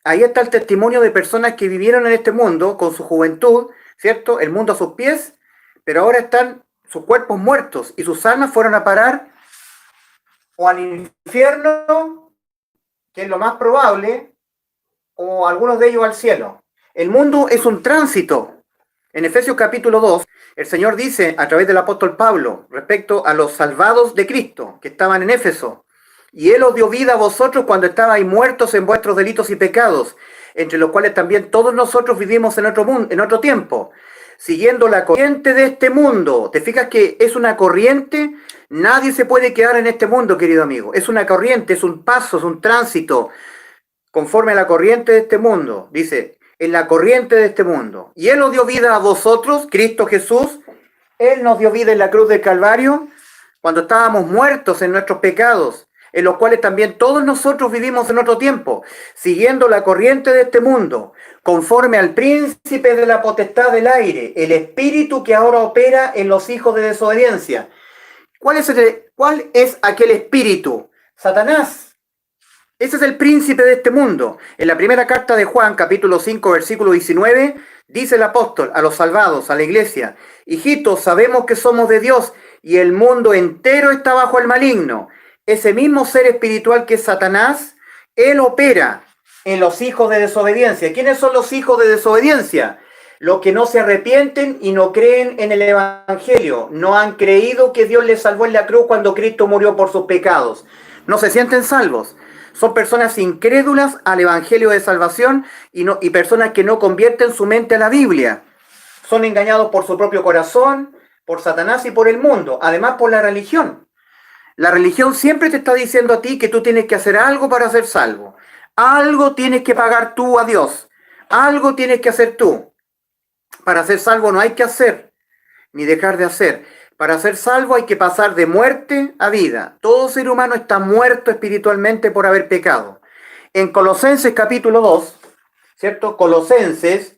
Ahí está el testimonio de personas que vivieron en este mundo con su juventud, ¿cierto? El mundo a sus pies, pero ahora están sus cuerpos muertos y sus almas fueron a parar o al infierno, que es lo más probable, o algunos de ellos al cielo. El mundo es un tránsito. En Efesios capítulo 2, el Señor dice a través del apóstol Pablo respecto a los salvados de Cristo que estaban en Éfeso, y Él os dio vida a vosotros cuando estabais muertos en vuestros delitos y pecados, entre los cuales también todos nosotros vivimos en otro tiempo, siguiendo la corriente de este mundo. ¿Te fijas que es una corriente? Nadie se puede quedar en este mundo, querido amigo. Es una corriente, es un paso, es un tránsito, conforme a la corriente de este mundo. Dice, en la corriente de este mundo. Y Él nos dio vida a vosotros, Cristo Jesús. Él nos dio vida en la cruz del Calvario, cuando estábamos muertos en nuestros pecados, en los cuales también todos nosotros vivimos en otro tiempo, siguiendo la corriente de este mundo, conforme al príncipe de la potestad del aire, el espíritu que ahora opera en los hijos de desobediencia. ¿Cuál es aquel espíritu? Satanás. Ese es el príncipe de este mundo. En la primera carta de Juan, capítulo 5, versículo 19, dice el apóstol a los salvados, a la iglesia: hijitos, sabemos que somos de Dios y el mundo entero está bajo el maligno. Ese mismo ser espiritual que es Satanás, él opera en los hijos de desobediencia. ¿Quiénes son los hijos de desobediencia? Los que no se arrepienten y no creen en el Evangelio. No han creído que Dios les salvó en la cruz cuando Cristo murió por sus pecados. No se sienten salvos. Son personas incrédulas al Evangelio de salvación y personas que no convierten su mente a la Biblia. Son engañados por su propio corazón, por Satanás y por el mundo. Además por la religión. La religión siempre te está diciendo a ti que tú tienes que hacer algo para ser salvo. Algo tienes que pagar tú a Dios. Algo tienes que hacer tú. Para ser salvo no hay que hacer, ni dejar de hacer. Para ser salvo hay que pasar de muerte a vida. Todo ser humano está muerto espiritualmente por haber pecado. En Colosenses capítulo 2, ¿cierto? Colosenses,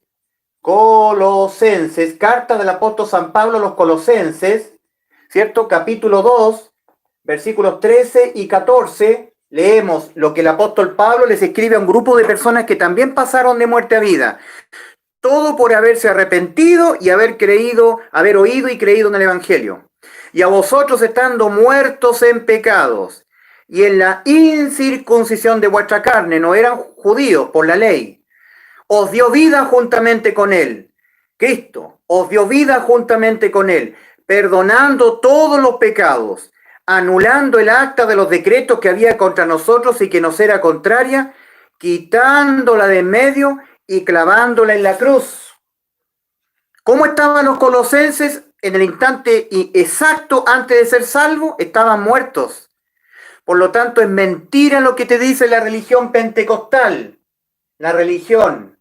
carta del apóstol San Pablo a los Colosenses, ¿cierto? Capítulo 2, versículos 13 y 14, leemos lo que el apóstol Pablo les escribe a un grupo de personas que también pasaron de muerte a vida. Todo por haberse arrepentido y haber oído y creído en el Evangelio. Y a vosotros estando muertos en pecados y en la incircuncisión de vuestra carne, no eran judíos por la ley, os dio vida juntamente con él. Cristo os dio vida juntamente con él, perdonando todos los pecados, anulando el acta de los decretos que había contra nosotros y que nos era contraria, quitándola de en medio y clavándola en la cruz. ¿Cómo estaban los colosenses en el instante exacto antes de ser salvos? Estaban muertos. Por lo tanto, es mentira lo que te dice la religión pentecostal. La religión.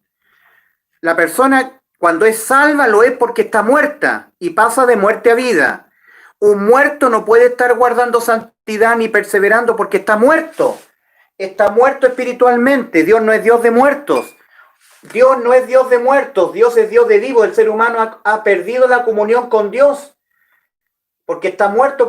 La persona cuando es salva lo es porque está muerta y pasa de muerte a vida. Un muerto no puede estar guardando santidad ni perseverando porque está muerto. Está muerto espiritualmente. Dios no es Dios de muertos. Dios no es Dios de muertos. Dios es Dios de vivos. El ser humano ha perdido la comunión con Dios porque está muerto por